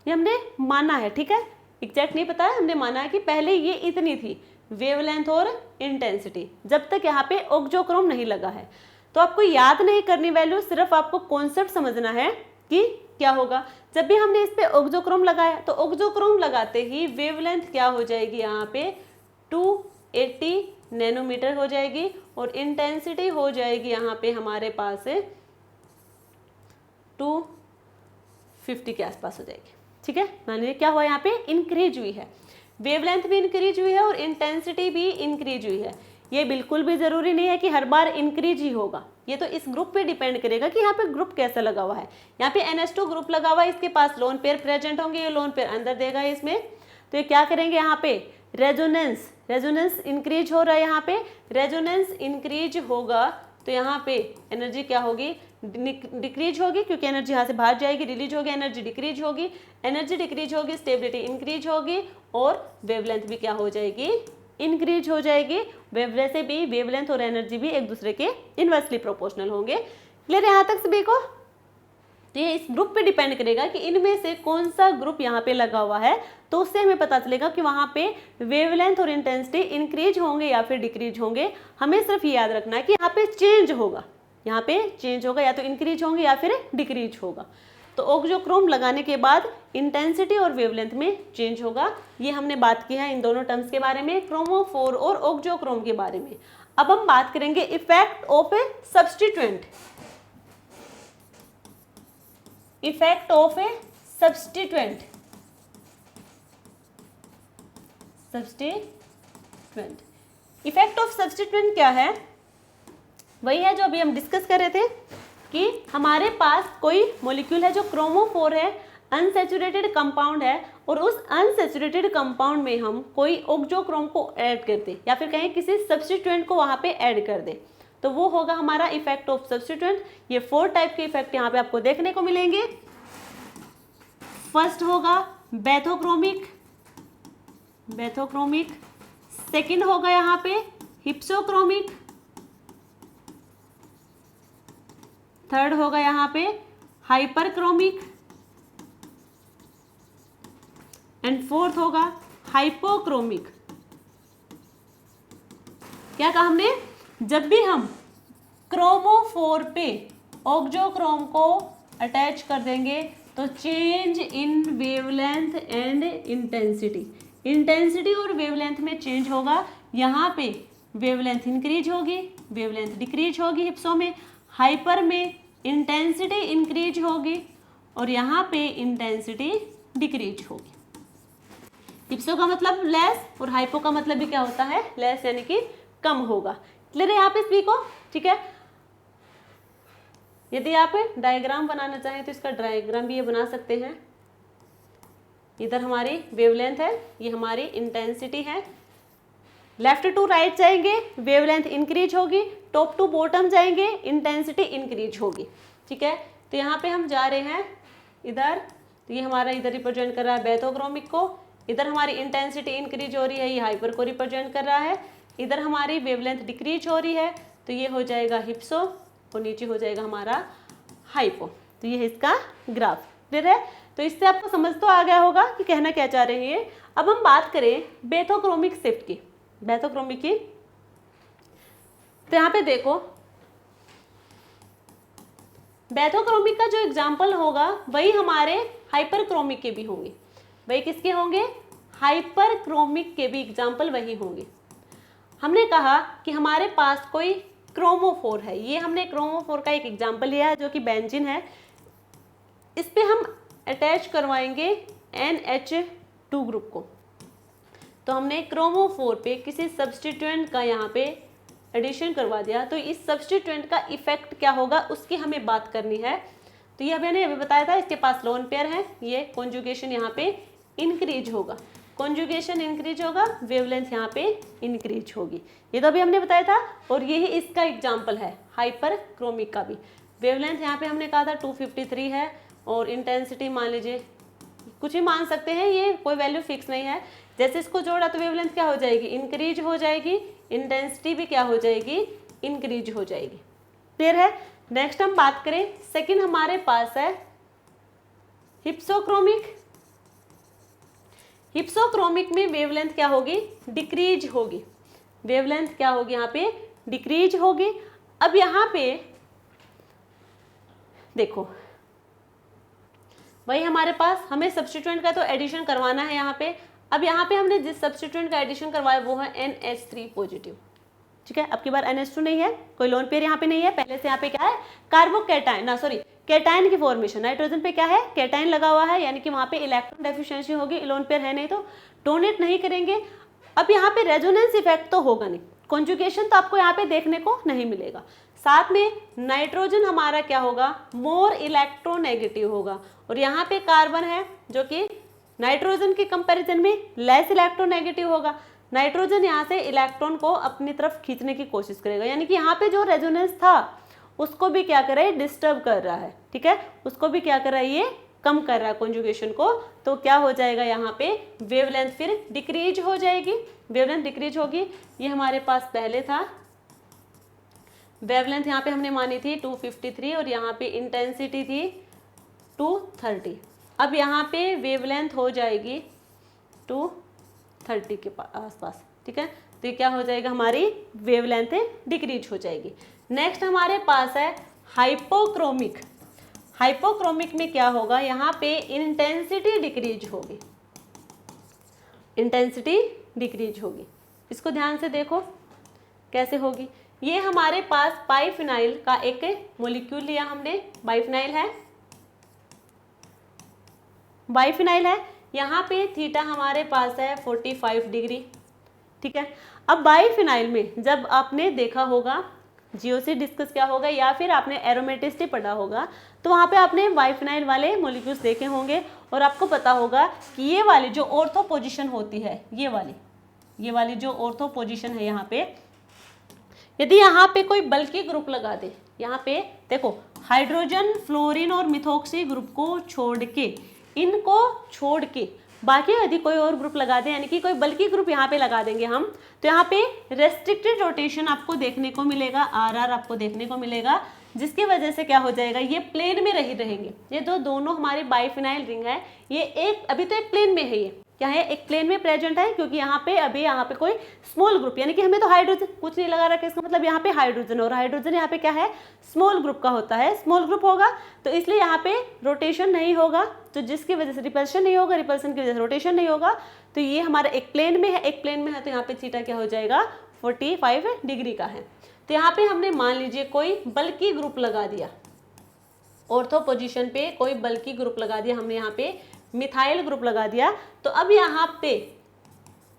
ये हमने माना है। ठीक है, एग्जैक्ट नहीं पता है, हमने माना है कि पहले ये इतनी थी, वेवलेंथ और इंटेंसिटी, जब तक यहाँ पे ऑक्जोक्रोम नहीं लगा है। तो आपको याद नहीं करनी वैल्यू, सिर्फ आपको कॉन्सेप्ट समझना है कि क्या होगा। जब भी हमने इस पे ऑक्जोक्रोम लगाया तो ऑक्जोक्रोम लगाते ही वेवलेंथ क्या हो जाएगी, यहाँ पे 280 नैनोमीटर हो जाएगी और इंटेंसिटी हो जाएगी यहाँ पे हमारे पास 250 के आसपास हो जाएगी। ठीक है, मान लीजिए क्या हुआ, यहाँ पे इंक्रीज हुई है, वेवलेंथ भी इंक्रीज हुई है और इंटेंसिटी भी इंक्रीज हुई है। ये बिल्कुल भी जरूरी नहीं है कि हर बार इंक्रीज ही होगा, ये तो इस ग्रुप पे डिपेंड करेगा कि यहाँ पे ग्रुप कैसा लगा हुआ है। यहाँ पे NH2 ग्रुप लगा हुआ है, इसके पास लोन पेयर प्रेजेंट होंगे, ये लोन पेयर अंदर देगा इसमें। तो ये क्या करेंगे, यहाँ पे रेजोनेंस इंक्रीज हो रहा है, यहाँ पे रेजोनेंस इंक्रीज होगा तो यहाँ पे एनर्जी क्या होगी, डिक्रीज होगी, क्योंकि एनर्जी यहाँ से बाहर जाएगी, रिलीज होगी, एनर्जी डिक्रीज होगी, स्टेबिलिटी इंक्रीज होगी और वेवलेंथ भी क्या हो जाएगी, इंक्रीज हो जाएगी। वैसे भी वेवलेंथ और एनर्जी भी एक दूसरे के इनवर्सली प्रोपोर्शनल होंगे। क्लियर यहाँ तक सभी को? तो ये इस ग्रुप पे डिपेंड करेगा कि इनमें से कौन सा ग्रुप यहाँ पे लगा हुआ है, तो उससे हमें पता चलेगा कि वहाँ पे वेवलेंथ और इंटेंसिटी इंक्रीज होंगे या फिर डिक्रीज होंगे। हमें सिर्फ ये याद रखना है कि यहाँ पे चेंज होगा, यहाँ पे चेंज होगा, या तो इंक्रीज होंगे या फिर डिक्रीज होगा। तो ऑक्जोक्रोम लगाने के बाद इंटेंसिटी और वेवलेंथ में चेंज होगा। ये हमने बात की है इन दोनों टर्म्स के बारे में, क्रोमोफोर और ऑक्जोक्रोम के बारे में। अब हम बात करेंगे effect of A substituent. Effect of A substituent effect of substituent क्या है? वही है जो अभी हम डिस्कस कर रहे थे कि हमारे पास कोई मॉलिक्यूल है जो क्रोमोफोर है, अनसैचुरेटेड कंपाउंड है, और उस अनसैचुरेटेड कंपाउंड में हम कोई ऑक्जोक्रोम को ऐड कर दे या फिर कहीं किसी सब्स्टिट्यूएंट को वहां पे ऐड कर दे, तो वो होगा हमारा इफेक्ट ऑफ सब्स्टिट्यूएंट। ये 4 टाइप के इफेक्ट यहाँ पे आपको देखने को मिलेंगे। फर्स्ट होगा बैथोक्रोमिक, सेकंड होगा यहाँ पे हिप्सोक्रोमिक, थर्ड होगा यहाँ पे हाइपरक्रोमिक, एंड फोर्थ होगा हाइपोक्रोमिक। क्या कहा हमने? जब भी हम क्रोमोफोर पे ऑक्जोक्रोम को अटैच कर देंगे तो change in wavelength and intensity और वेवलेंथ में चेंज होगा। यहाँ पे वेवलेंथ इंक्रीज होगी, वेवलेंथ डिक्रीज होगी हिप्सो में, हाइपर में इंटेंसिटी इंक्रीज होगी और यहाँ पे इंटेंसिटी डिक्रीज होगी। हिप्सो का मतलब लेस और हाइपो का मतलब भी क्या होता है, लेस, यानी कि कम होगा। क्लियर है यहाँ पे सभी को? ठीक है, यदि आप डायग्राम बनाना चाहें तो इसका डायग्राम भी ये बना सकते हैं। इधर हमारी वेवलेंथ है, ये हमारी इंटेंसिटी है, लेफ्ट टू राइट जाएंगे वेवलेंथ इंक्रीज होगी, टॉप टू बॉटम जाएंगे इंटेंसिटी इंक्रीज होगी। ठीक है, तो यहाँ पे हम जा रहे हैं इधर, तो ये हमारा इधर रिप्रेजेंट कर रहा है बैथोक्रोमिक को, इधर हमारी इंटेंसिटी इंक्रीज हो रही है, ये हाइपर को रिप्रेजेंट कर रहा है, इधर हमारी वेवलेंथ डिक्रीज हो रही है तो ये हो जाएगा हिप्सो और नीचे हो जाएगा हमारा हाइपो। तो ये है इसका ग्राफ। क्लियर है? तो इससे आपको समझ तो आ गया होगा कि कहना क्या चाह रहे हैं। अब हम बात करें बैथोक्रोमिक शिफ्ट की, बैथोक्रोमिक की, तो यहाँ पे देखो बैथोक्रोमिक का जो एग्जाम्पल होगा वही हमारे हाइपरक्रोमिक के भी होंगे। वही किसके होंगे? हाइपरक्रोमिक के भी एग्जाम्पल वही होंगे। हमने कहा कि हमारे पास कोई क्रोमोफोर है, ये हमने क्रोमोफोर का एक एग्जाम्पल लिया है जो कि बेंजीन है। इस पे हम अटैच करवाएंगे NH2 ग्रुप को। तो हमने क्रोमोफोर पे किसी सब्स्टिट्यूएंट का यहाँ पे एडिशन करवा दिया, तो इस सब्स्टिट्यूएंट का इफेक्ट क्या होगा उसकी हमें बात करनी है। तो ये मैंने अभी बताया था, इसके पास लोन पेयर है, ये कॉन्जुगेशन यहाँ पे इंक्रीज होगा, कॉन्जुगेशन इंक्रीज होगा, वेवलेंथ यहाँ पे इंक्रीज होगी, ये तो अभी हमने बताया था। और यही इसका एग्जाम्पल है हाइपरक्रोमिक का भी। वेवलेंथ यहाँ पे हमने कहा था 253 है और इंटेंसिटी मान लीजिए कुछ भी मान सकते हैं, ये कोई वैल्यू फिक्स नहीं है। जैसे इसको जोड़ा तो वेवलेंथ क्या हो जाएगी? इंक्रीज हो जाएगी, इंटेंसिटी भी क्या हो जाएगी? इंक्रीज हो जाएगी। क्लियर है? नेक्स्ट हम बात करें, सेकंड हमारे पास है हिप्सोक्रोमिक। हिप्सोक्रोमिक में वेवलेंथ क्या होगी, डिक्रीज होगी, वेवलेंथ क्या होगी यहाँ पे, डिक्रीज होगी। अब यहाँ पे देखो वही हमारे पास हमें सब्स्टिट्यूएंट का तो एडिशन करवाना है यहाँ पे। अब यहाँ पे हमने जिस सब्स्टिट्यूएंट का एडिशन करवाया वो है NH3 पॉजिटिव, ठीक है। अब की बार NH2 नहीं है, कोई लोन पेयर यहाँ पे नहीं है, पहले से यहाँ पे क्या है, कार्बोकैटायन ना सॉरी कैटायन की फॉर्मेशन, नाइट्रोजन पे क्या है, कैटायन लगा हुआ है, यानी कि वहाँ पे इलेक्ट्रॉन डेफिशिएंसी होगी, लोन पेयर है नहीं तो डोनेट नहीं करेंगे। अब यहाँ पे रेजोनेंस इफेक्ट तो होगा नहीं, कॉन्जुगेशन तो आपको यहाँ पे देखने को नहीं मिलेगा। साथ में नाइट्रोजन हमारा क्या होगा, मोर इलेक्ट्रोनेगेटिव होगा, और यहाँ पे कार्बन है जो कि नाइट्रोजन के कंपैरिजन में लेस इलेक्ट्रोनेगेटिव होगा। नाइट्रोजन यहाँ से इलेक्ट्रॉन को अपनी तरफ खींचने की कोशिश करेगा, यानी कि यहाँ पे जो रेजोनेंस था उसको भी क्या कर रहा है, डिस्टर्ब कर रहा है, ठीक है, उसको भी क्या कर रहा है, ये कम कर रहा है कॉन्जुगेशन को। तो क्या हो जाएगा यहाँ पे, वेवलेंथ फिर डिक्रीज हो जाएगी, वेवलेंथ डिक्रीज होगी। ये हमारे पास पहले था, वेवलेंथ यहाँ पे हमने मानी थी 253 और यहाँ पे इंटेंसिटी थी 230। अब यहाँ पे वेवलेंथ हो जाएगी 230 के आसपास, ठीक है। तो ये क्या हो जाएगा, हमारी वेवलेंथ डिक्रीज हो जाएगी। नेक्स्ट हमारे पास है हाइपोक्रोमिक। हाइपोक्रोमिक में क्या होगा, यहाँ पे इंटेंसिटी डिक्रीज होगी, इंटेंसिटी डिक्रीज होगी। इसको ध्यान से देखो कैसे होगी। ये हमारे पास बाइफिनाइल का एक मॉलिक्यूल लिया हमने, बाइफिनाइल है, बाइफिनाइल है, यहाँ पे थीटा हमारे पास है 45 डिग्री, ठीक है। अब बाइफिनाइल में जब आपने देखा होगा जीओसी डिस्कस क्या होगा या फिर आपने एरोमेटिसिटी पढ़ा होगा, तो वहाँ पे आपने बाइफिनाइल वाले मॉलिक्यूल्स देखे होंगे और आपको पता होगा कि ये वाली जो ऑर्थो पोजीशन होती है, ये वाली जो ऑर्थो पोजीशन है यहाँ पे, यदि यहाँ पे कोई बल्कि ग्रुप लगा दे, यहाँ पे देखो हाइड्रोजन, फ्लोरीन और मिथॉक्सी ग्रुप को छोड़ के, इनको छोड़ के बाकी यदि कोई और ग्रुप लगा दे, यानी कि कोई बल्कि ग्रुप यहाँ पे लगा देंगे हम, तो यहाँ पे रेस्ट्रिक्टेड रोटेशन आपको देखने को मिलेगा, RR आपको देखने को मिलेगा, जिसकी वजह से क्या हो जाएगा, ये प्लेन में रहेंगे। ये दोनों हमारे बाइफिनाइल रिंग है, ये एक अभी तो एक प्लेन में है, ये क्या है, एक प्लेन में प्रेजेंट है, क्योंकि यहाँ पे अभी यहाँ पे कोई स्मॉल ग्रुप, यानी कि हमें तो हाइड्रोजन कुछ नहीं लगा रखा, इसका मतलब यहाँ पे हाइड्रोजन, और हाइड्रोजन यहाँ पे क्या है, स्मॉल ग्रुप का होता है, स्मॉल ग्रुप होगा, तो इसलिए यहाँ पे रोटेशन नहीं होगा, तो जिसकी वजह से रिपल्शन नहीं होगा, रिपल्सन की वजह से रोटेशन नहीं होगा। तो ये हमारा एक प्लेन में है, एक प्लेन में है, तो यहाँ पे थीटा क्या हो जाएगा, 45 डिग्री का है। तो यहाँ पे हमने मान लीजिए कोई बल्कि ग्रुप लगा दिया, ऑर्थो पोजीशन पे कोई बल्कि ग्रुप लगा दिया हमने, यहाँ पे मिथाइल ग्रुप लगा दिया, तो अब यहाँ पे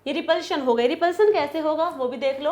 ये रिपल्शन हो गई। रिपल्शन कैसे होगा वो भी देख लो।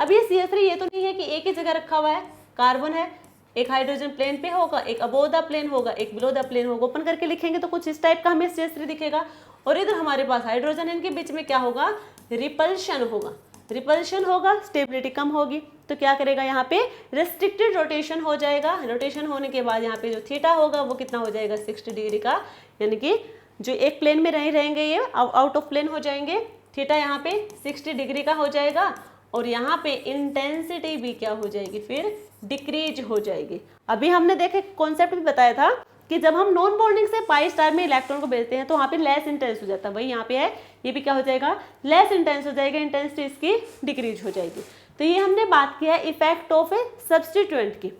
अब ये CH3 ये तो नहीं है कि एक ही जगह रखा हुआ है, कार्बन है, एक हाइड्रोजन प्लेन पे होगा, एक अबोव द प्लेन होगा, एक बिलो द प्लेन होगा। ओपन करके लिखेंगे तो कुछ इस टाइप का हमें CH3 दिखेगा, और इधर हमारे पास हाइड्रोजन, इनके बीच में क्या होगा, रिपल्शन होगा, रिपल्शन होगा, स्टेबिलिटी कम होगी, तो क्या करेगा, यहाँ पे रेस्ट्रिक्टेड रोटेशन हो जाएगा। रोटेशन होने के बाद यहाँ पे जो थीटा होगा वो कितना हो जाएगा, 60 डिग्री का, यानी कि जो एक प्लेन में नहीं रहेंगे ये आउट ऑफ प्लेन हो जाएंगे। थीटा यहाँ पे 60 डिग्री का हो जाएगा, और यहाँ पे इंटेंसिटी भी क्या हो जाएगी, फिर डिक्रीज हो जाएगी। अभी हमने देखे कॉन्सेप्ट भी बताया था कि जब हम नॉन बॉन्डिंग से पाई स्टार में इलेक्ट्रॉन को भेजते हैं तो वहाँ पे लेस इंटेंस हो जाता है, वही यहाँ पे है, ये भी क्या हो जाएगा, लेस इंटेंस हो जाएगा, इंटेंसिटी इसकी डिक्रीज हो जाएगी। तो ये हमने बात किया है इफेक्ट ऑफ ए सब्स्टिट्यूएंट की।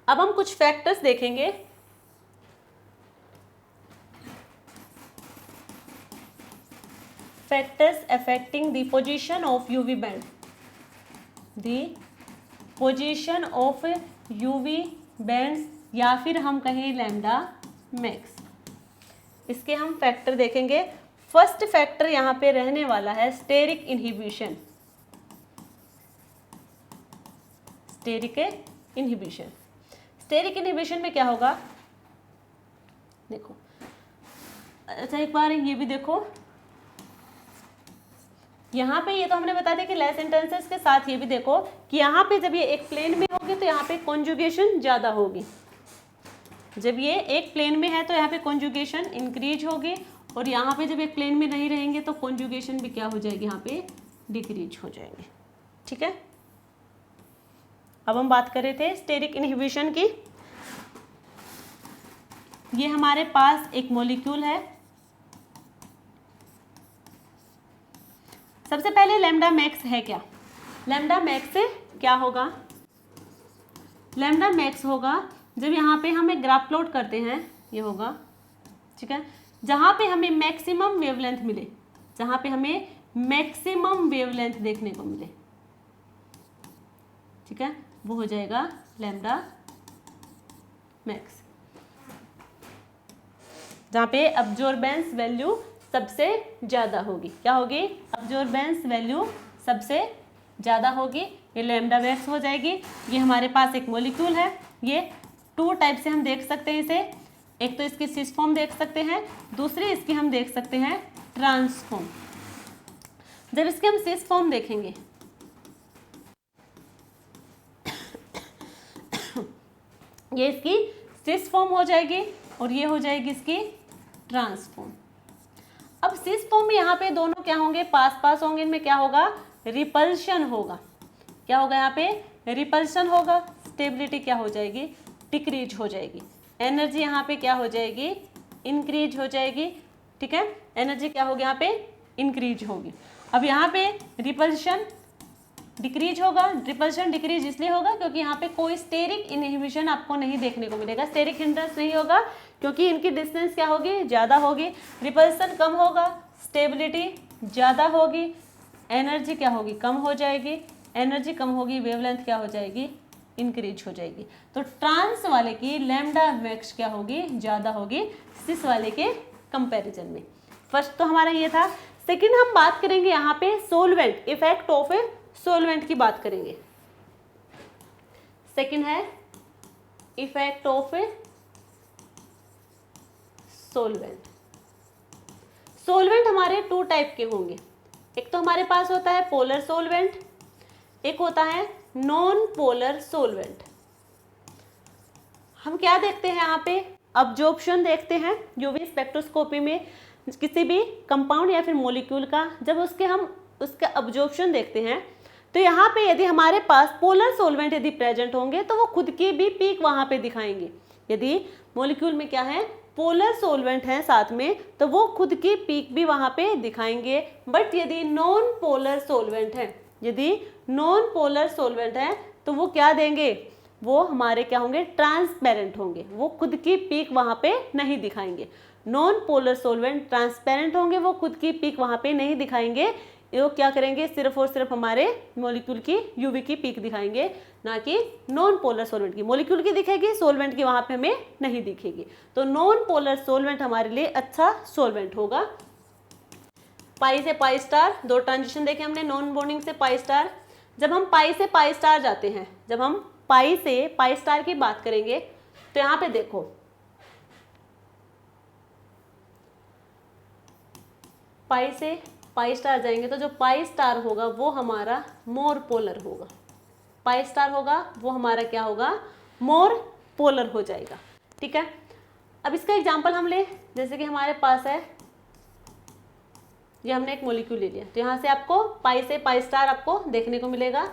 अब हम कुछ फैक्टर्स देखेंगे। Factors affecting the position of UV band, the position of UV bands, या फिर हम कहें लैम्डा मैक्स। इसके हम फैक्टर देखेंगे। फर्स्ट फैक्टर यहाँ पे रहने वाला है steric inhibition. Steric inhibition, steric inhibition में क्या होगा, देखो अच्छा एक बार ये भी देखो, यहाँ पे ये तो हमने बता दिया कि लेस इंटेंसेस के साथ ये भी देखो कि यहाँ पे जब ये एक प्लेन में होगी तो यहाँ पे कॉन्जुगेशन ज़्यादा होगी, जब ये एक प्लेन में है तो यहाँ पे कॉन्जुगेशन इंक्रीज होगी, और यहाँ पे जब एक प्लेन में नहीं रहेंगे तो कॉन्जुगेशन भी क्या हो जाएगी, यहाँ पे डिक्रीज हो जाएंगे, ठीक है। अब हम बात कर रहे थे स्टेरिक इनहिबिशन की। ये हमारे पास एक मॉलिक्यूल है सबसे पहले लैम्डा मैक्स है क्या? लैम्डा मैक्स क्या होगा? लैम्डा मैक्स होगा जब यहाँ पे हम एक ग्राफ प्लॉट करते हैं, ये होगा, ठीक है, जहाँ पे हमें मैक्सिमम वेवलेंथ मिले, जहाँ पे हमें मैक्सिमम वेवलेंथ देखने को मिले, ठीक है, वो हो जाएगा लैम्डा मैक्स, जहाँ पे अब्जॉर्बेंस वैल्यू सबसे ज़्यादा होगी। क्या होगी? अब्जॉर्बेंस वैल्यू सबसे ज़्यादा होगी, ये लैम्डा मैक्स हो जाएगी। ये हमारे पास एक मॉलिक्यूल है, ये 2 टाइप से हम देख सकते हैं इसे, एक तो इसकी सिस फॉर्म देख सकते हैं, दूसरी इसकी हम देख सकते हैं ट्रांसफॉर्म। जब इसके हम सिस फॉर्म देखेंगे ये इसकी सिस फॉर्म हो जाएगी और ये हो जाएगी इसकी ट्रांसफॉर्म। अब सिस फॉर्म में यहाँ पे दोनों क्या होंगे? पास पास होंगे, इनमें क्या होगा? रिपल्शन होगा। क्या होगा? यहाँ पे रिपल्शन होगा। स्टेबिलिटी क्या हो जाएगी? डिक्रीज हो जाएगी। एनर्जी यहाँ पे क्या हो जाएगी? इंक्रीज हो जाएगी, ठीक है, एनर्जी क्या होगी? यहाँ पे इंक्रीज होगी। अब यहाँ पे रिपल्शन डिक्रीज होगा। रिपल्शन डिक्रीज इसलिए होगा क्योंकि यहाँ पे कोई स्टेरिक इनहिबिशन आपको नहीं देखने को मिलेगा, स्टेरिक हिंड्रेंस नहीं होगा क्योंकि इनकी डिस्टेंस क्या होगी? ज़्यादा होगी। रिपल्सन कम होगा, स्टेबिलिटी ज़्यादा होगी, एनर्जी क्या होगी? कम हो जाएगी। एनर्जी कम होगी, वेवलेंथ क्या हो जाएगी? इंक्रीज हो जाएगी। तो ट्रांस वाले की लैम्डा मैक्स क्या होगी? ज़्यादा होगी सिस वाले के कंपैरिजन में। फर्स्ट तो हमारा ये था। सेकंड हम बात करेंगे यहाँ पे सोलवेंट, इफेक्ट ऑफ सोलवेंट की बात करेंगे। सेकंड है इफेक्ट ऑफ सोलवेंट। सोलवेंट हमारे 2 टाइप के होंगे, एक तो हमारे पास होता है पोलर सोलवेंट, एक होता है नॉन पोलर सोलवेंट। हम क्या देखते हैं यहाँ पे? अब्जॉर्प्शन देखते हैं यूवी स्पेक्ट्रोस्कोपी में किसी भी कंपाउंड या फिर मॉलिक्यूल का। जब हम उसका अब्जॉर्प्शन देखते हैं तो यहाँ पे यदि हमारे पास पोलर सोलवेंट यदि प्रेजेंट होंगे तो वो खुद की भी पीक वहाँ पे दिखाएंगे। यदि मॉलिक्यूल में क्या है? पोलर सोलवेंट है साथ में, तो वो खुद की पीक भी वहाँ पे दिखाएंगे। बट यदि नॉन पोलर सोलवेंट है, यदि नॉन पोलर सोलवेंट है तो वो क्या देंगे? वो हमारे क्या होंगे? ट्रांसपेरेंट होंगे, वो खुद की पीक वहाँ पे नहीं दिखाएंगे। नॉन पोलर सोलवेंट ट्रांसपेरेंट होंगे, वो खुद की पीक वहाँ पे नहीं दिखाएंगे। ये क्या करेंगे? सिर्फ और सिर्फ हमारे मॉलिक्यूल की यूवी की पीक दिखाएंगे, ना कि नॉन पोलर सोलवेंट की। मॉलिक्यूल की दिखेगी, सोलवेंट की वहाँ पे हमें नहीं दिखेगी। तो नॉन पोलर सोलवेंट हमारे लिए अच्छा सोलवेंट होगा। पाई से पाई स्टार, 2 ट्रांजिशन देखे हमने, नॉन बॉन्डिंग से पाई स्टार। जब हम पाई से पाई स्टार जाते हैं, जब हम पाई से पाई स्टार की बात करेंगे तो यहाँ पे देखो, पाई से पाई स्टार जाएंगे तो जो पाई स्टार होगा वो हमारा मोर पोलर होगा। पाई स्टार होगा वो हमारा क्या होगा? मोर पोलर हो जाएगा, ठीक है। अब इसका एग्जांपल हम ले, जैसे कि हमारे पास है, ये हमने एक मॉलिक्यूल ले लिया, तो यहाँ से आपको पाई से पाई स्टार आपको देखने को मिलेगा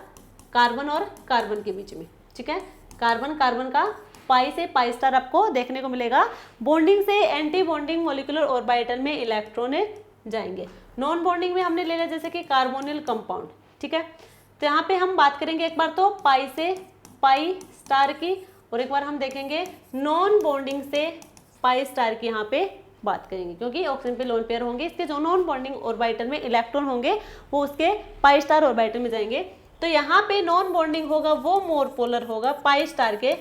कार्बन और कार्बन के बीच में, ठीक है। कार्बन कार्बन का पाई से पाई स्टार आपको देखने को मिलेगा। बॉन्डिंग से एंटी बॉन्डिंग मॉलिक्यूलर ऑर्बिटल में इलेक्ट्रॉन जाएंगे। नॉन बॉन्डिंग में हमने ले लिया जैसे कि कार्बोनिल कंपाउंड, ठीक है। तो यहाँ पे हम बात करेंगे एक बार तो पाई से पाई स्टार की, और एक बार हम देखेंगे नॉन बॉन्डिंग से पाई स्टार की यहाँ पे बात करेंगे, क्योंकि ऑक्सीजन पे लोन पेयर होंगे, इसके जो नॉन बॉन्डिंग ऑर्बिटल में इलेक्ट्रॉन होंगे वो उसके पाई स्टार ऑर्बिटल में जाएंगे। तो यहाँ पे नॉन बॉन्डिंग होगा वो मोर पोलर होगा पाई स्टार के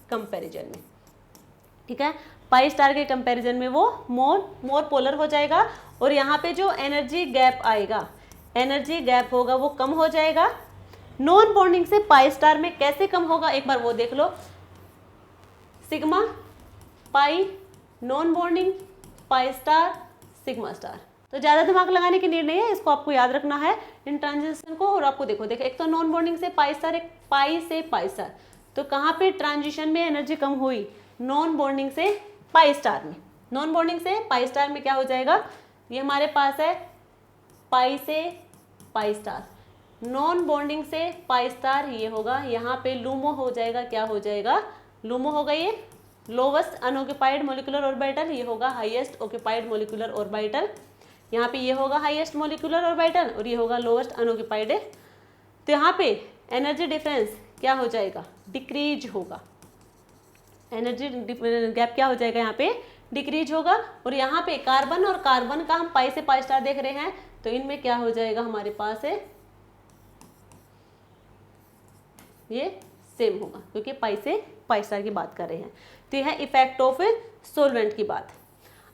कंपैरिजन में, ठीक है। पाई स्टार के कंपैरिजन में वो मोर पोलर हो जाएगा। और यहाँ पे जो एनर्जी गैप आएगा, एनर्जी गैप होगा वो कम हो जाएगा। नॉन बॉन्डिंग से पाई स्टार में कैसे कम होगा एक बार वो देख लो। Sigma pi non bonding pi star sigma star. तो ज़्यादा दिमाग लगाने की नीड नहीं है, इसको आपको याद रखना है इन ट्रांजिशन को। और आपको देखो एक तो नॉन बॉन्डिंग से पाई स्टार, एक पाई से पाई स्टार। तो कहाँ पे ट्रांजिशन में एनर्जी कम हुई? नॉन बॉन्डिंग से पाई स्टार में। नॉन बॉन्डिंग से पाई स्टार में क्या हो जाएगा? ये हमारे पास है पाई से पाई स्टार, नॉन बॉन्डिंग से पाई स्टार ये होगा, यहाँ पे लूमो हो जाएगा। क्या हो जाएगा? लूमो होगा, ये लोवेस्ट अनऑक्यूपाइड मॉलिक्यूलर ऑर्बिटल, ये होगा हाईएस्ट ऑक्यूपाइड मॉलिक्यूलर ऑर्बिटल। यहाँ पे ये होगा हाईएस्ट मोलिकुलर ऑर्बिटल और ये होगा लोएस्ट अनऑक्यूपाइड। तो यहाँ पे एनर्जी डिफरेंस क्या हो जाएगा, डिक्रीज होगा। एनर्जी गैप क्या हो जाएगा, यहाँ पे डिक्रीज होगा। और यहाँ पे कार्बन और कार्बन का हम पाई से पाई स्टार देख रहे हैं, तो इनमें क्या हो जाएगा हमारे पास है, ये सेम होगा क्योंकि पाई से पाई स्टार की बात कर रहे हैं। तो यह है इफेक्ट ऑफ सोलवेंट की बात।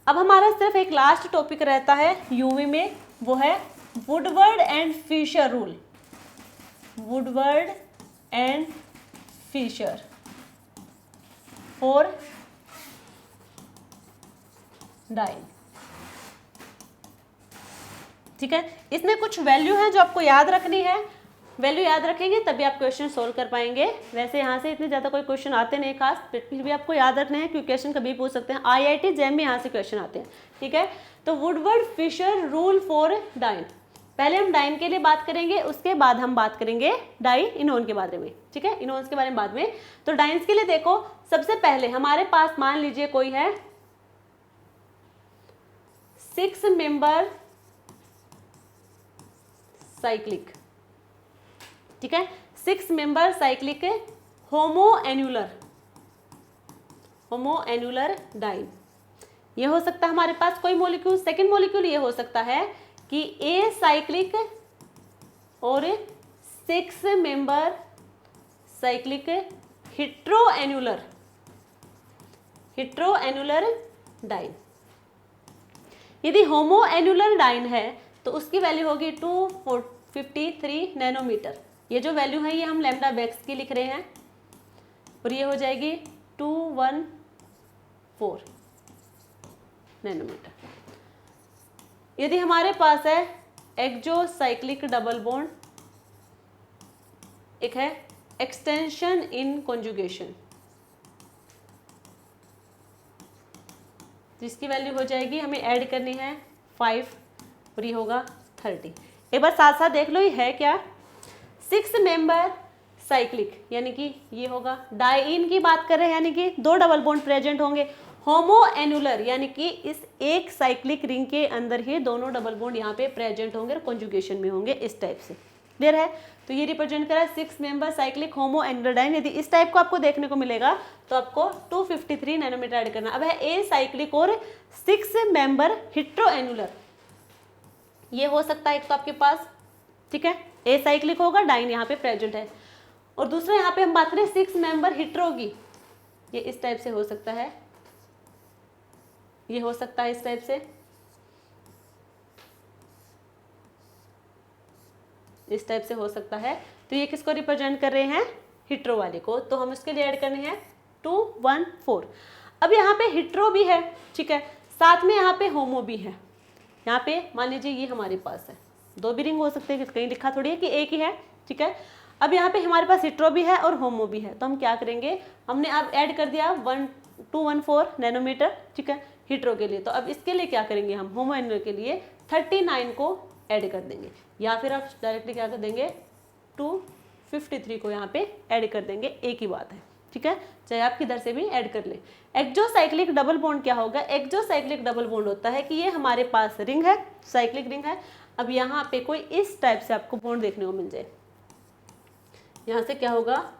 अब हमारा सिर्फ एक लास्ट टॉपिक रहता है यूवी में, वो है Woodward and Fisher rule. Woodward and Fisher for diene. ठीक है, इसमें कुछ वैल्यू है जो आपको याद रखनी है। वैल्यू याद रखेंगे तभी आप क्वेश्चन सोल्व कर पाएंगे। वैसे यहाँ से इतने ज़्यादा कोई क्वेश्चन आते नहीं खास, फिर भी आपको याद रखना है क्योंकि क्वेश्चन कभी पूछ सकते हैं। IIT JEM में यहाँ से क्वेश्चन आते हैं। ठीक है, तो Woodward Fisher rule for diene. पहले हम डाइन के लिए बात करेंगे, उसके बाद हम बात करेंगे डाई इनोन के बारे में। ठीक है, इनोन्स के बारे में बाद में। तो डाइन्स के लिए देखो, सबसे पहले हमारे पास मान लीजिए कोई है 6 मेंबर साइक्लिक। ठीक है, 6 मेंबर साइक्लिक होमोएन्युलर डाइन। ये हो सकता है हमारे पास कोई मॉलिक्यूल। सेकंड मॉलिक्यूल ये हो सकता है कि ए साइक्लिक और 6 मेंबर साइक्लिक हिट्रोएन्युलर डाइन। यदि होमोएन्युलर डाइन है तो उसकी वैल्यू होगी 253 नैनोमीटर। ये जो वैल्यू है ये हम लैम्डा बैक्स की लिख रहे हैं और ये हो जाएगी 214 नैनोमीटर। यदि हमारे पास है एक्सोसाइक्लिक डबल बॉन्ड, एक है एक्सटेंशन इन कॉन्जुगेशन, जिसकी वैल्यू हो जाएगी, हमें ऐड करनी है 5 और ये होगा 30। एक बार साथ साथ देख लो ये है क्या, 6 मेंबर साइक्लिक यानी कि ये होगा। डाइइन की बात कर रहे हैं यानी कि 2 डबल बॉन्ड प्रेजेंट होंगे। होमोएन्युलर यानी कि इस एक साइक्लिक रिंग के अंदर ही दोनों डबल बॉन्ड यहाँ पे प्रेजेंट होंगे और कॉन्जुगेशन में होंगे, इस टाइप से। क्लियर है? तो ये रिप्रेजेंट करा 6 मेंबर साइक्लिक होमोएन्युलर डाइन। यदि इस टाइप को आपको देखने को मिलेगा तो आपको 253 नैनोमीटर ऐड करना। अब है ए साइक्लिक और 6 मेंबर हिट्रोएन्युलर, ये हो सकता है एक तो आपके पास। ठीक है, ए साइक्लिक होगा, डाइन यहाँ पे प्रेजेंट है। और दूसरा यहाँ पे हम बात करें 6 मेंबर हिट्रो की, ये इस टाइप से हो सकता है, ये हो सकता है इस टाइप से, इस टाइप से हो सकता है। तो ये किसको रिप्रेजेंट कर रहे हैं, हिट्रो वाले को। तो हम इसके लिए ऐड करनी है 214। अब यहाँ पे हिट्रो भी है, ठीक है, साथ में यहाँ पे होमो भी है। यहाँ पे मान लीजिए ये हमारे पास है, 2 भी रिंग हो सकते हैं, कहीं लिखा थोड़ी है कि एक ही है। ठीक है, अब यहाँ पे हमारे पास हिट्रो भी है और होमो भी है। तो हम क्या करेंगे, हमने अब ऐड कर दिया 214 नैनोमीटर, ठीक है, हिट्रो के लिए। तो अब इसके लिए क्या करेंगे, हम होमोएन्युलर के लिए 39 को ऐड कर देंगे, या फिर आप डायरेक्टली क्या कर देंगे 253 को यहाँ पे ऐड कर देंगे, एक ही बात है। ठीक है, चाहे आप किधर से भी ऐड कर ले। एक्सोसाइक्लिक डबल बॉन्ड क्या होगा, एक्सोसाइक्लिक डबल बॉन्ड होता है कि ये हमारे पास रिंग है, साइक्लिक रिंग है। अब यहाँ पे कोई इस टाइप से आपको बॉन्ड देखने को मिल जाए, यहाँ से क्या होगा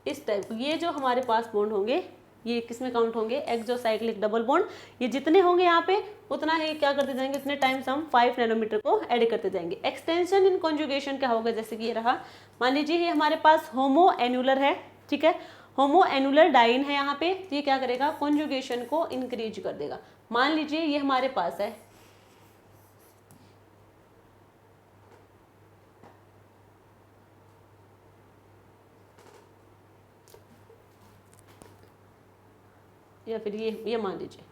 इस टाइप, ये जो हमारे पास बॉन्ड होंगे ये किस में काउंट होंगे, एक्सोसाइक्लिक डबल बॉन्ड। ये जितने होंगे यहाँ पे उतना ही क्या करते जाएंगे, उतने टाइम्स हम 5 नैनोमीटर को ऐड करते जाएंगे। एक्सटेंशन इन कॉन्जुगेशन क्या होगा, जैसे कि ये रहा, मान लीजिए ये हमारे पास होमोएन्युलर है, ठीक है, होमोएन्युलर डाइन है यहाँ पे, तो ये क्या करेगा, कॉन्जुगेशन को इंक्रीज कर देगा। मान लीजिए ये हमारे पास है या फिर ये मान लीजिए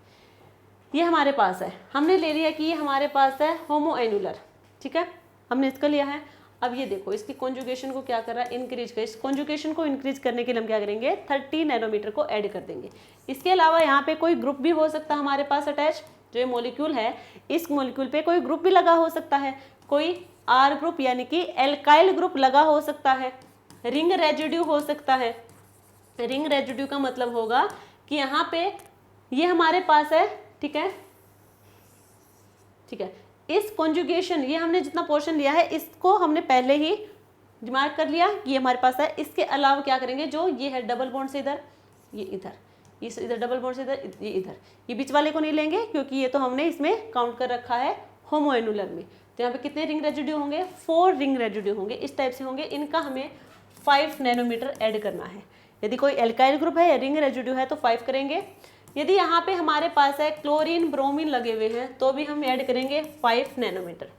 ये हमारे पास है, हमने ले लिया कि ये हमारे पास है होमोएन्युलर, ठीक है, हमने इसका लिया है। अब ये देखो इसकी कॉन्जुगेशन को क्या कर रहा है, इंक्रीज कर। इस कॉन्जुगेशन को इंक्रीज करने के लिए हम क्या करेंगे, 30 नैनोमीटर को ऐड कर देंगे। इसके अलावा यहाँ पे कोई ग्रुप भी हो सकता है हमारे पास अटैच, जो ये मॉलिक्यूल है इस मॉलिक्यूल पे कोई ग्रुप भी लगा हो सकता है, कोई आर ग्रुप यानी कि एल्काइल ग्रुप लगा हो सकता है, रिंग रेजिड्यू हो सकता है। रिंग रेजिड्यू का मतलब होगा कि यहाँ पे ये हमारे पास है, ठीक है, ठीक है, इस कॉन्जुगेशन, ये हमने जितना पोर्शन लिया है इसको हमने पहले ही मार्क कर लिया, ये हमारे पास है। इसके अलावा क्या करेंगे, जो ये है डबल बॉन्ड से इधर, ये इधर, इस इधर डबल बॉन्ड से इधर, ये इधर, ये बीच वाले को नहीं लेंगे क्योंकि ये तो हमने इसमें काउंट कर रखा है होमोएनुलर में। तो यहाँ पे कितने रिंग रेजिड्यू होंगे, 4 रिंग रेजिड्यू होंगे, इस टाइप से होंगे। इनका हमें 5 नैनोमीटर ऐड करना है। यदि कोई एल्काइल ग्रुप है या रिंग रेजिड्यू है तो 5 करेंगे। यदि यहाँ पे हमारे पास है क्लोरीन ब्रोमीन लगे हुए हैं तो भी हम ऐड करेंगे 5 नैनोमीटर।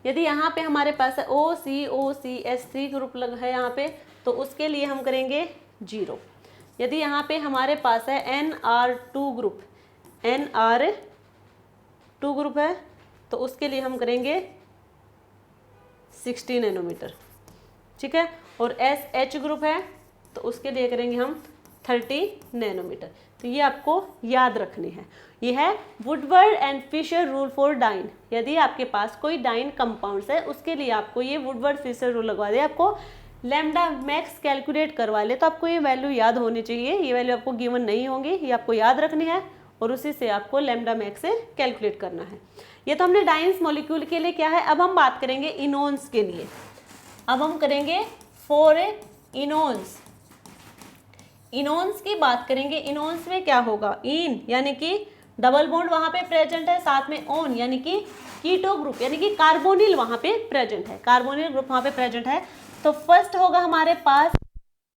यदि यहाँ पे हमारे पास है OCOCH3 ग्रुप लग है यहाँ पे, तो उसके लिए हम करेंगे 0। यदि यहाँ पे हमारे पास है NR2 ग्रुप, NR2 ग्रुप है तो उसके लिए हम करेंगे 60 नैनोमीटर, ठीक है। और SH ग्रुप है तो उसके लिए करेंगे हम 30 नैनोमीटर। तो ये आपको याद रखनी है। ये है Woodward and Fisher rule for diene. यदि आपके पास कोई डाइन कंपाउंड्स है उसके लिए आपको ये वुडवर्ड फिशर रूल लगवा दे, आपको लैम्डा मैक्स कैलकुलेट करवा ले, तो आपको ये वैल्यू याद होनी चाहिए। ये वैल्यू आपको गिवन नहीं होंगी, ये आपको याद रखनी है और उसी से आपको लैम्डा मैक्स से कैलकुलेट करना है। ये तो हमने डाइन्स मॉलिक्यूल के लिए क्या है। अब हम बात करेंगे इनोन्स के लिए। अब हम करेंगे फॉर इनोन्स। इनोन्स की बात करेंगे। इनोन्स में क्या होगा, इन यानी कि डबल बॉन्ड वहां पे प्रेजेंट है, साथ में ओन यानी कि कीटो ग्रुप यानी कि कार्बोनिल वहां पे प्रेजेंट है, कार्बोनिल ग्रुप वहां पे प्रेजेंट है। तो फर्स्ट होगा हमारे पास